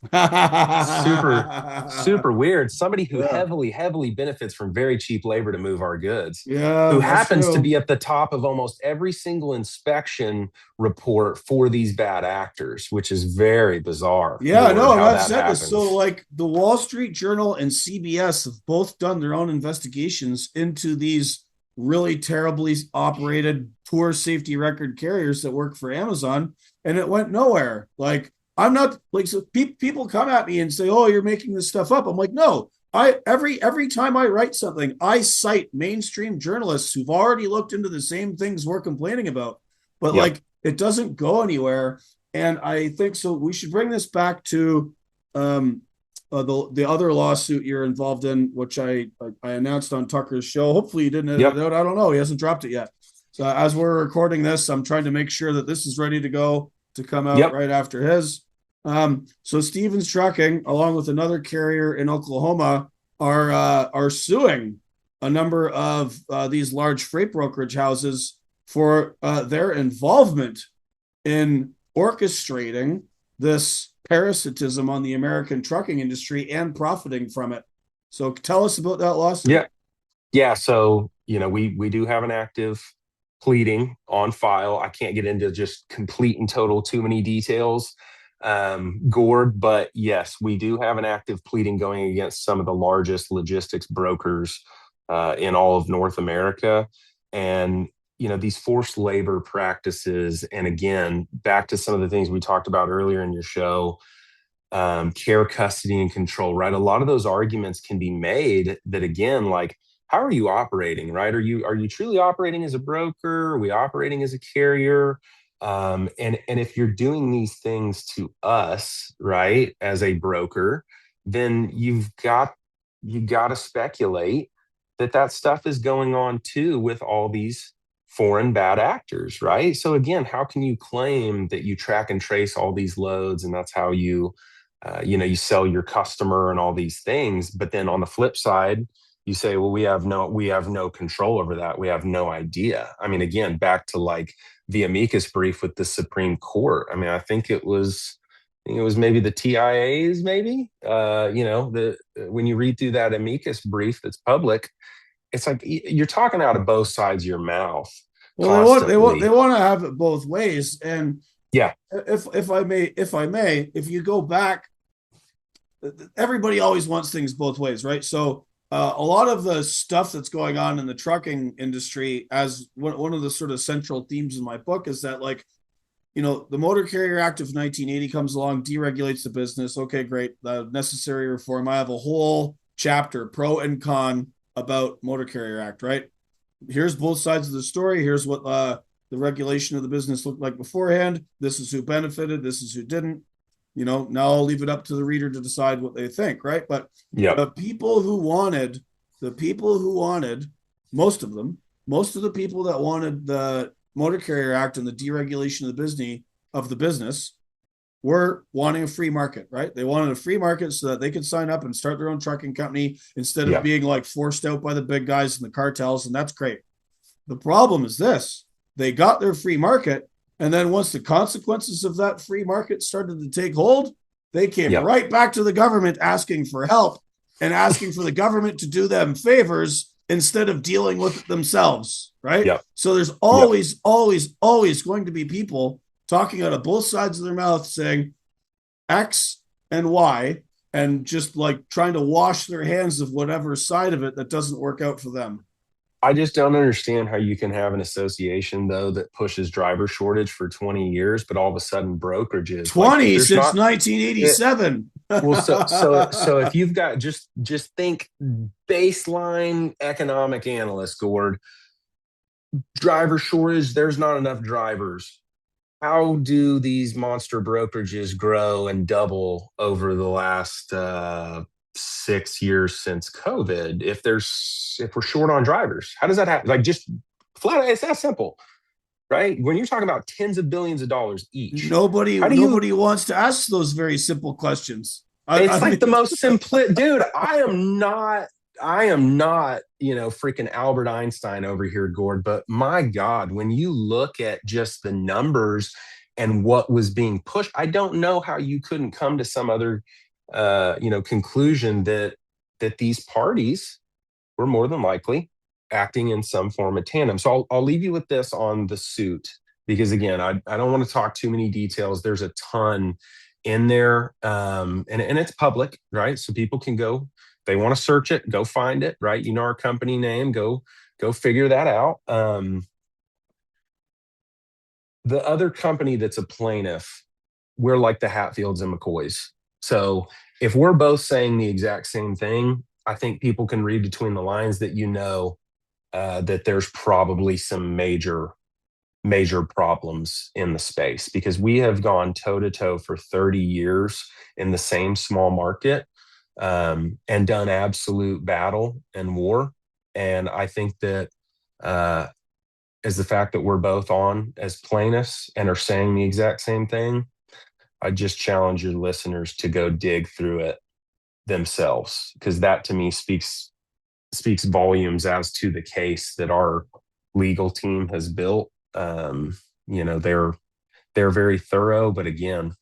Super, Yeah, super weird. Somebody who heavily benefits from very cheap labor to move our goods, yeah, who that's happens to true. be at the top of almost every single inspection report for these bad actors, which is very bizarre, Yeah, Gord, no, and how I've that said this. So, happens. like, the Wall Street Journal and CBS have both done their own investigations into these really terribly operated, poor safety record carriers that work for Amazon, and it went nowhere. Like, I'm not like so people come at me and say, "Oh, you're making this stuff up." I'm like, no. Every time I write something, I cite mainstream journalists who've already looked into the same things we're complaining about, but Yep. like, it doesn't go anywhere. And I think so. We should bring this back to um, the other lawsuit you're involved in, which I announced on Tucker's show. Hopefully, you didn't edit it Yep. out. I don't know. He hasn't dropped it yet. So as we're recording this, I'm trying to make sure that this is ready to go to come out Yep. right after his. So Stevens Trucking, along with another carrier in Oklahoma, are suing a number of these large freight brokerage houses for their involvement in orchestrating this parasitism on the American trucking industry and profiting from it. So tell us about that lawsuit. Yeah. Yeah. So, we do have an active pleading on file. I can't get into just complete and total too many details, Gord, but yes, we do have an active pleading going against some of the largest logistics brokers in all of North America. And, these forced labor practices, and again, back to some of the things we talked about earlier in your show, care, custody, and control, right? A lot of those arguments can be made that again, like, how are you operating, right? Are you truly operating as a broker? Are we operating as a carrier? And if you're doing these things to us, right, as a broker, then you got to speculate that that stuff is going on too with all these foreign bad actors, right? So again, how can you claim that you track and trace all these loads and that's how you sell your customer and all these things, but then on the flip side, you say, well, we have no control over that. We have no idea. I mean, again, back to like the amicus brief with the Supreme Court. I mean, I think it was maybe the TIAs, maybe. The when you read through that amicus brief that's public, it's like you're talking out of both sides of your mouth Well, they constantly. want to have it both ways. And Yeah. if I may, if you go back, everybody always wants things both ways, right? So a lot of the stuff that's going on in the trucking industry, as one of the sort of central themes in my book, is that like, the Motor Carrier Act of 1980 comes along, deregulates the business. Okay, great, necessary reform. I have a whole chapter, pro and con, about Motor Carrier Act. Right, here's both sides of the story. Here's what the regulation of the business looked like beforehand. This is who benefited. This is who didn't. Now I'll leave it up to the reader to decide what they think, right? But Yep. the people who wanted, the people who wanted, most of them, most of the people that wanted the Motor Carrier Act and the deregulation of the business were wanting a free market, right? They wanted a free market so that they could sign up and start their own trucking company instead of Yep. being like forced out by the big guys and the cartels. And that's great. The problem is this: they got their free market. And then once the consequences of that free market started to take hold, they came Yep. right back to the government asking for help and asking for the government to do them favors instead of dealing with it themselves, right? Yep. So there's Yep. always, always, always going to be people talking out of both sides of their mouth saying X and Y and just like trying to wash their hands of whatever side of it that doesn't work out for them. I just don't understand how you can have an association though that pushes driver shortage for 20 years, but all of a sudden brokerages like 20 there's since not it, 1987. well, so if you've got just think baseline economic analyst, Gord, driver shortage, there's not enough drivers. How do these monster brokerages grow and double over the last 6 years since COVID? If we're short on drivers, how does that happen? Like just flat, it's that simple, right? When you're talking about tens of billions of dollars each, nobody how do you? nobody wants to ask those very simple questions. I It's like the mean, most simple, dude. I am not, freaking Albert Einstein over here, Gord. But my God, when you look at just the numbers and what was being pushed, I don't know how you couldn't come to some other, conclusion that these parties were more than likely acting in some form of tandem. So I'll leave you with this on the suit because again, I don't want to talk too many details. There's a ton in there, and it's public, right? So people can go. They want to search it, go find it, right? You know our company name, go figure that out. The other company that's a plaintiff, we're like the Hatfields and McCoys. So if we're both saying the exact same thing, I think people can read between the lines that that there's probably some major problems in the space because we have gone toe to toe for 30 years in the same small market, and done absolute battle and war. And I think that as the fact that we're both on as plaintiffs and are saying the exact same thing, I just challenge your listeners to go dig through it themselves because that to me speaks volumes as to the case that our legal team has built. They're very thorough, but again,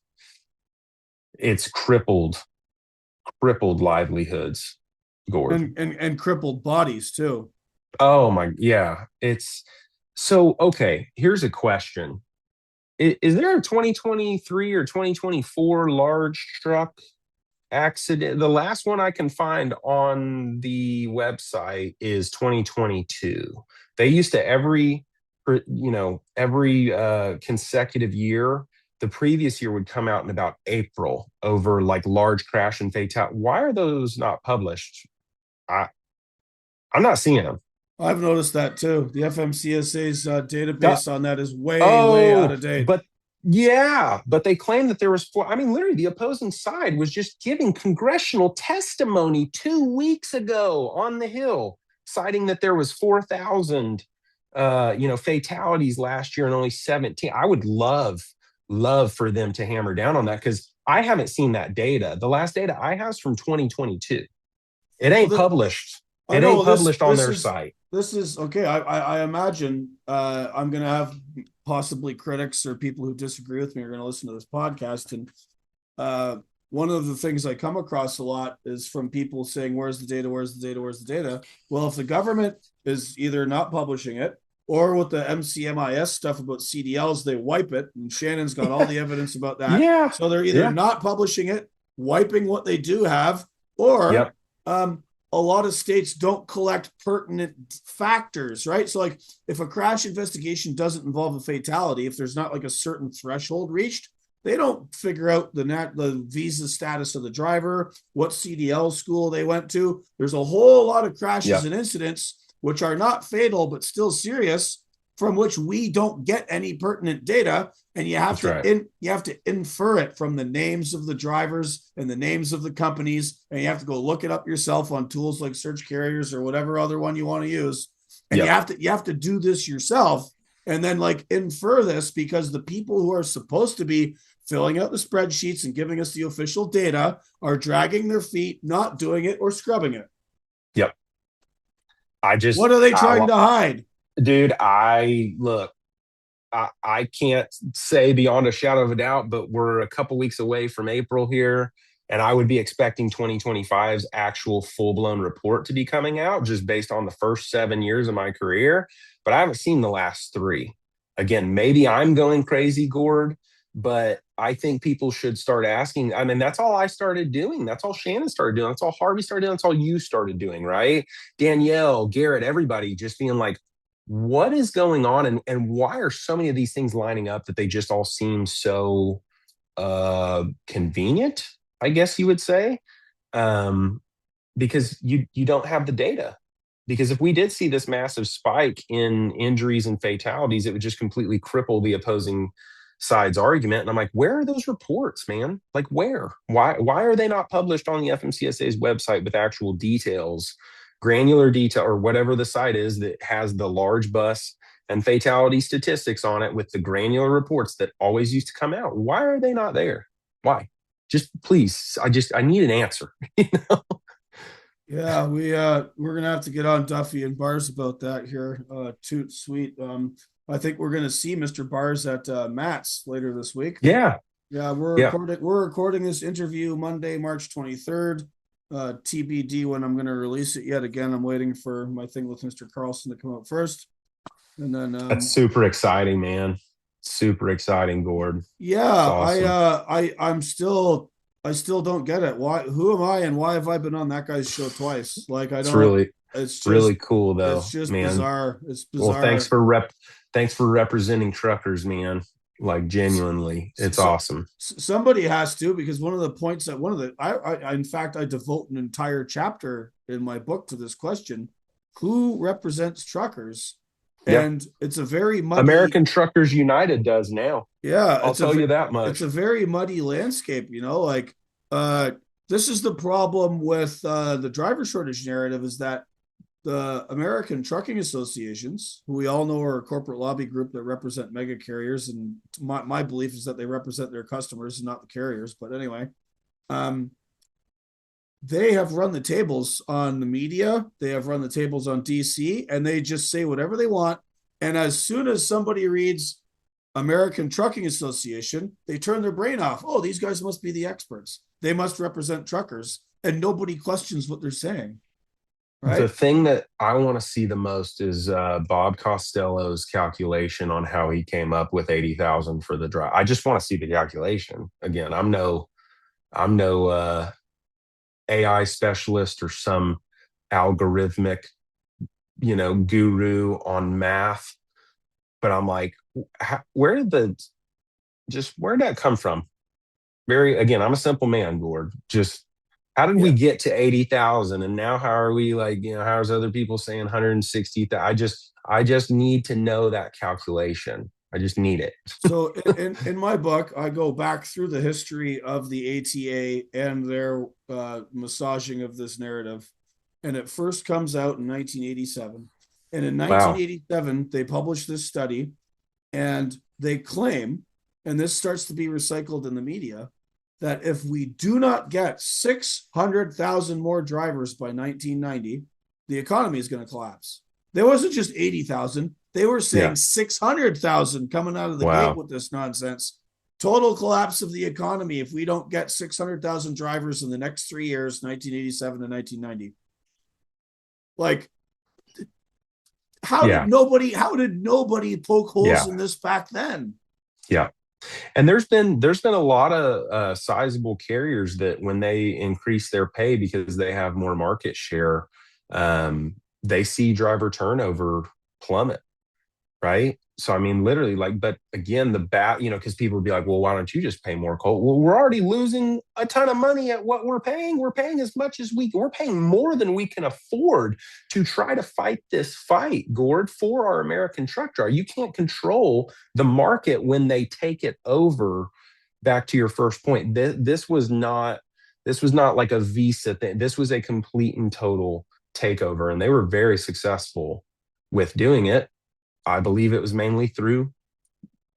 it's crippled livelihoods, Gord. and crippled bodies too. Oh my, yeah. It's so okay. Here's a question: is there a 2023 or 2024 large truck accident? The last one I can find on the website is 2022. They used to every consecutive year. The previous year would come out in about April over like large crash and fatality. Why are those not published? I I'm not seeing them. I've noticed that too. The FMCSA's Uh, database on that is way, way out oh, of date. but yeah, but they claim that there was four. I mean, literally, the opposing side was just giving congressional testimony 2 weeks ago on the Hill, citing that there was 4,000, fatalities last year and only 17. I would love for them to hammer down on that because I haven't seen that data. The last data I have is from 2022. It Well, ain't published. I It know ain't published on their site. this is okay. I imagine I'm going to have possibly critics or people who disagree with me are going to listen to this podcast, and uh, one of the things I come across a lot is from people saying, "Where's the data? Where's the data? Where's the data?" Well, if the government is either not publishing it or with the MCMIS stuff about CDLs, they wipe it, and Shannon's got all the evidence about that. Yeah. So they're either Yeah. not publishing it, wiping what they do have, or Yep. a lot of states don't collect pertinent factors, right? So, like, if a crash investigation doesn't involve a fatality, if there's not like a certain threshold reached, they don't figure out the visa status of the driver, what CDL school they went to. There's a whole lot of crashes Yep. and incidents which are not fatal but still serious from which we don't get any pertinent data, and That's right. you have to infer it from the names of the drivers and the names of the companies, and you have to go look it up yourself on tools like search carriers or whatever other one you want to use, and Yep. you have to do this yourself, and then like infer this, because the people who are supposed to be filling out the spreadsheets and giving us the official data are dragging their feet, not doing it or scrubbing it. Yep. What are they trying I, to hide? dude, I look, I can't say beyond a shadow of a doubt, but we're a couple weeks away from April here. And I would be expecting 2025's actual full blown report to be coming out just based on the first 7 years of my career. But I haven't seen the last three. Again, maybe I'm going crazy, Gord, but I think people should start asking. I mean, that's all I started doing. That's all Shannon started doing. That's all Harvey started doing. That's all you started doing, right? Danielle, Garrett, everybody just being like, what is going on, and why are so many of these things lining up that they just all seem so convenient, I guess you would say, um, because you don't have the data. Because if we did see this massive spike in injuries and fatalities, it would just completely cripple the opposing side's argument. And I'm like, where are those reports, man? Like, where? Why are they not published on the FMCSA's website with actual details, granular detail, or whatever the site is that has the large bus and fatality statistics on it with the granular reports that always used to come out? Why are they not there? Why? Just please, I need an answer. Yeah, we're gonna have to get on Duffy and Bars about that here. Toot sweet. I think we're gonna see Mr. Bars at Matt's later this week. Yeah. Yeah, Yeah. we're recording this interview Monday, March 23rd. TBD when I'm gonna release it yet again. I'm waiting for my thing with Mr. Carlson to come out first. And then That's super exciting, man. Super exciting, Gord. It's yeah, awesome. I still don't get it. Why, who am I and why have I been on that guy's show twice? Like I It's don't, really, it's really just cool it's though, just man. bizarre. It's Well, bizarre. thanks for representing truckers, man. Like genuinely, it's So, awesome. somebody has to, because one of the points that one of the I in fact I devote an entire chapter in my book to this question: who represents truckers? Yeah. And it's a very muddy, American Truckers United does now. yeah, I'll tell you that it's a much. very muddy landscape, you know, like uh this is the problem with the driver shortage narrative, is that the American trucking associations, who we all know are a corporate lobby group that represent mega carriers, and my belief is that they represent their customers and not the carriers, but anyway, um they have run the tables on the media, they have run the tables on DC, and they just say whatever they want. And as soon as somebody reads American Trucking Association, they turn their brain off. Oh, these guys must be the experts. They must represent truckers, and nobody questions what they're saying, The right? thing that I want to see the most is Bob Costello's calculation on how he came up with 80,000 for the drive. I just want to see the calculation. Again, I'm no AI specialist or some algorithmic, guru on math, but I'm like, where did where did that come from? Very, again, I'm a simple man, Gord. Just how did we Yeah. get to 80,000? And now how are we, like, how's other people saying 160,000? I just need to know that calculation. I just need it. So in my book, I go back through the history of the ATA and their massaging of this narrative. And it first comes out in 1987. And in Wow. 1987, they published this study, and they claim, and this starts to be recycled in the media, that if we do not get 600,000 more drivers by 1990, the economy is going to collapse. There wasn't just 80,000. They were saying Yeah. 600,000 coming out of the gate Wow. with this nonsense. Total collapse of the economy if we don't get 600,000 drivers in the next 3 years, 1987 to 1990. Like, Yeah. how did nobody poke holes Yeah. in this back then? Yeah. And there's been a lot of sizable carriers that when they increase their pay because they have more market share, they see driver turnover plummet. right? So I mean, literally, like, but again, because people would be like, well, why don't you just pay more coal? Well, we're already losing a ton of money at what we're paying. We're paying as much as we're paying more than we can afford to try to fight this fight, Gord, for our American truck driver. You can't control the market when they take it over. Back to your first point, this was not like a Visa thing. This was a complete and total takeover, and they were very successful with doing it. I believe it was mainly through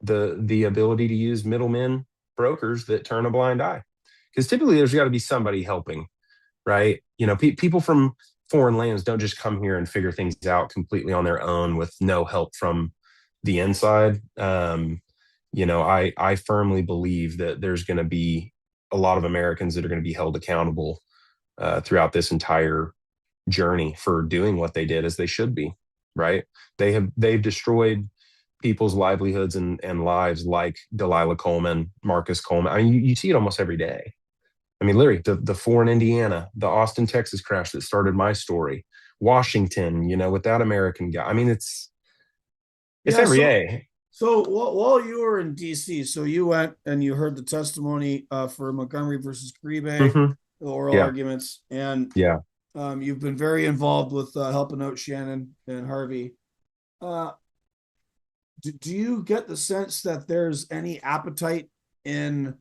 the ability to use middlemen, brokers that turn a blind eye. Because typically there's got to be somebody helping, right? People from foreign lands don't just come here and figure things out completely on their own with no help from the inside. I firmly believe that there's going to be a lot of Americans that are going to be held accountable throughout this entire journey for doing what they did as they should be, right? They've destroyed people's livelihoods and lives like Delilah Coleman, Marcus Coleman. I mean, you see it almost every day. I mean, literally, the four in Indiana, the Austin, Texas crash that started my story, Washington, with that American guy. I mean, it's Yeah. every So, day. while you were in DC, so you went and you heard the testimony for Montgomery versus Grebe, Hmm. the oral Yeah, arguments, and yeah. you've been very involved with helping out Shannon and Harvey. Uh, do you get the sense that there's any appetite in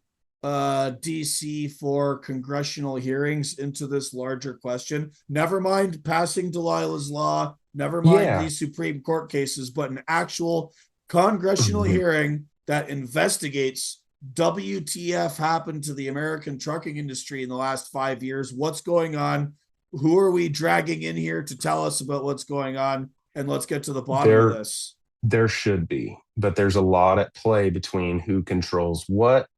DC for congressional hearings into this larger question? Never mind passing Delilah's law, never mind Yeah. these Supreme Court cases, but an actual congressional Mhm. hearing that investigates WTF happened to the American trucking industry in the last 5 years. What's going on? Who are we dragging in here to tell us about what's going on? And let's get to the bottom of There this. there should be, but there's a lot at play between who controls what,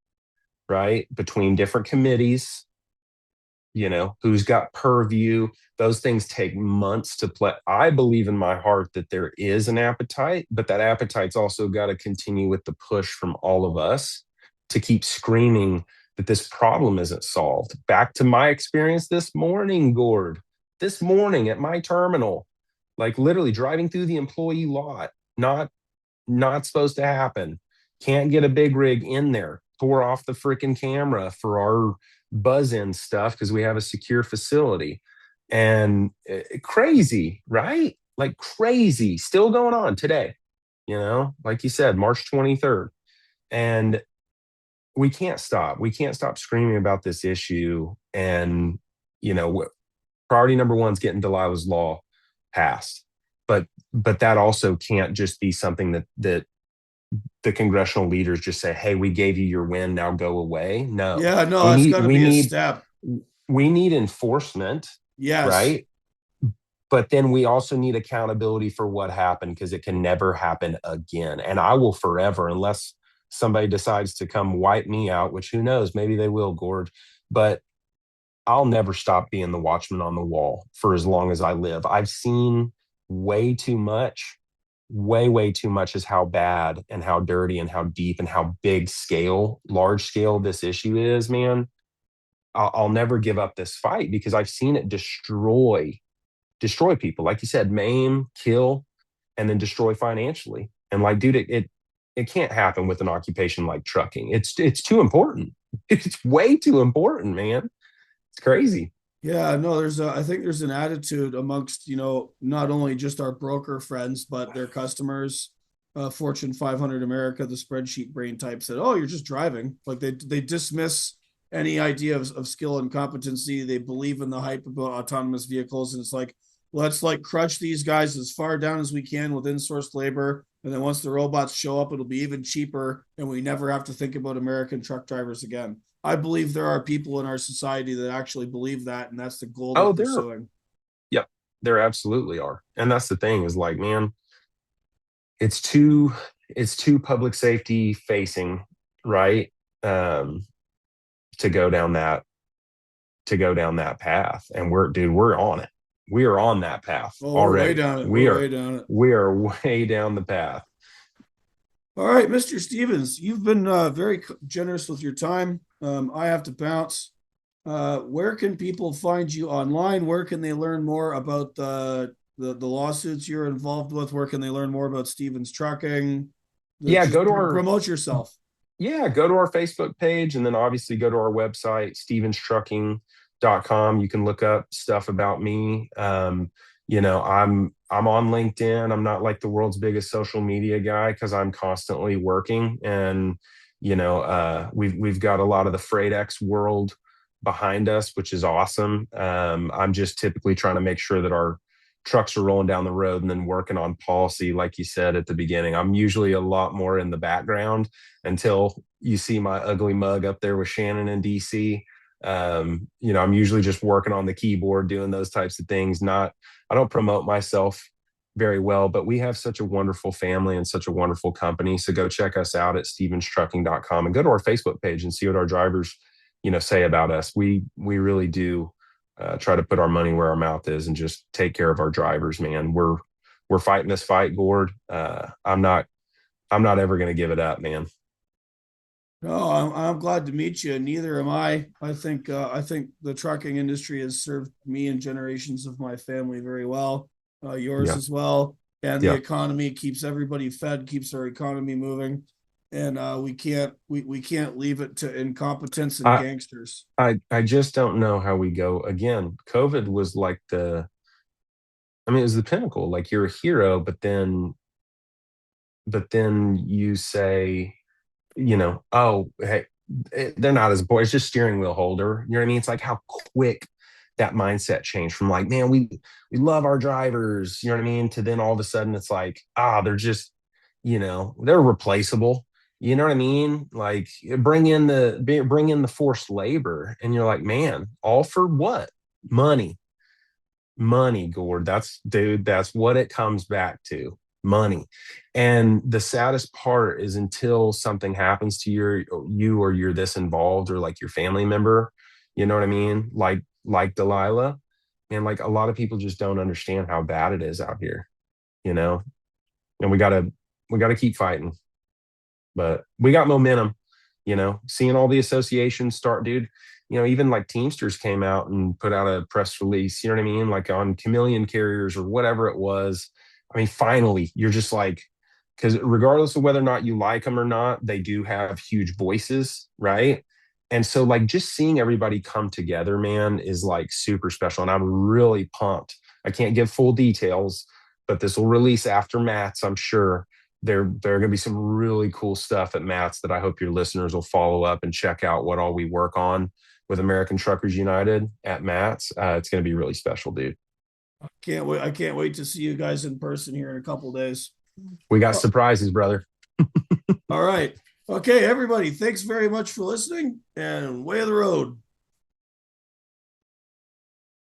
right? Between different committees, who's got purview. Those things take months to play. I believe in my heart that there is an appetite, but that appetite's also got to continue with the push from all of us to keep screaming that this problem isn't solved. Back to my experience this morning, Gord, this morning at my terminal, like literally driving through the employee lot, not supposed to happen. Can't get a big rig in there. Tore off the freaking camera for our buzz in stuff because we have a secure facility. And crazy, right? Like crazy, still going on today, like you said, March 23rd. And we can't stop. We can't stop screaming about this issue. And, priority number one is getting Delilah's law passed. But that also can't just be something that the congressional leaders just say, "Hey, we gave you your win, now go away." No, Yeah, no, we it's need got to we be a need step. we need enforcement, Yes. right? But then we also need accountability for what happened because it can never happen again. And I will forever, unless somebody decides to come wipe me out, which who knows, maybe they will, Gord. But I'll never stop being the watchman on the wall for as long as I live. I've seen way too much, way too much is how bad and how dirty and how deep and how big scale, large scale this issue is, man. I'll never give up this fight because I've seen it destroy people. Like you said, maim, kill, and then destroy financially. And like, dude, it can't happen with an occupation like trucking. It's too important. It's way too important, man. It's crazy. Yeah, no, I think there's an attitude amongst, not only just our broker friends, but their customers, Fortune 500 America, the spreadsheet brain types that, oh, you're just driving. Like they dismiss any idea of skill and competency. They believe in the hype about autonomous vehicles. And it's like, let's like crush these guys as far down as we can with in-sourced labor. And then once the robots show up, it'll be even cheaper. And we never have to think about American truck drivers again. I believe there are people in our society that actually believe that, and that's the goal they're Oh, there, pursuing. yep, there absolutely are. And that's the thing is like, man, it's too, it's too public safety facing, right? Um, to go down that path. And we're on it. We are on that path Oh, we're way already. down it. We We're are way down it. we are way down the path. All right, Mr. Stevens, you've been very generous with your time. I have to bounce. Where can people find you online? Where can they learn more about the the lawsuits you're involved with? Where can they learn more about Stevens Trucking? Yeah, Just go to our promote yourself. Yeah, go to our Facebook page and then obviously go to our website, stevenstrucking.com. You can look up stuff about me. I'm on LinkedIn. I'm not like the world's biggest social media guy because I'm constantly working. And we've got a lot of the Freight X world behind us, which is awesome. I'm just typically trying to make sure that our trucks are rolling down the road and then working on policy, like you said at the beginning. I'm usually a lot more in the background until you see my ugly mug up there with Shannon in DC. I'm usually just working on the keyboard, doing those types of things. I don't promote myself very well, but we have such a wonderful family and such a wonderful company. So go check us out at stevenstrucking.com and go to our Facebook page and see what our drivers, say about us. We really do try to put our money where our mouth is and just take care of our drivers, man. We're fighting this fight, Gord. I'm not ever going to give it up, man. No, I'm glad to meet you. Neither am I. I think the trucking industry has served me and generations of my family very well. Yours Yeah. as well. And the Yeah. economy keeps everybody fed, keeps our economy moving. And we can't leave it to incompetence and I gangsters. I just don't know how we go again. COVID was like it was the pinnacle. Like you're a hero, but then you say, oh, hey, they're not as boy. It's just steering wheel holder. You know what I mean? It's like how quick that mindset changed from like, man, we love our drivers. You know what I mean? To then all of a sudden it's like, they're just, they're replaceable. You know what I mean? Like bring in the forced labor, and you're like, man, all for what? Money, money, Gord. That's what it comes back to. Money. And the saddest part is until something happens to you or you're this involved or like your family member, you know what I mean? Like Delilah. And like a lot of people just don't understand how bad it is out here, you know? And we gotta keep fighting. But we got momentum, seeing all the associations start, dude. Even like Teamsters came out and put out a press release, you know what I mean? Like on chameleon carriers or whatever it was. I mean, finally, you're just like, because regardless of whether or not you like them or not, they do have huge voices, right? And so, like, just seeing everybody come together, man, is like super special. And I'm really pumped. I can't give full details, but this will release after Matt's, I'm sure. There are going to be some really cool stuff at Matt's that I hope your listeners will follow up and check out what all we work on with American Truckers United at Matt's. It's going to be really special, dude. Can't wait. I can't wait to see you guys in person here in a couple days. We got Oh, surprises, brother. all right. Okay, everybody. Thanks very much for listening and way of the road.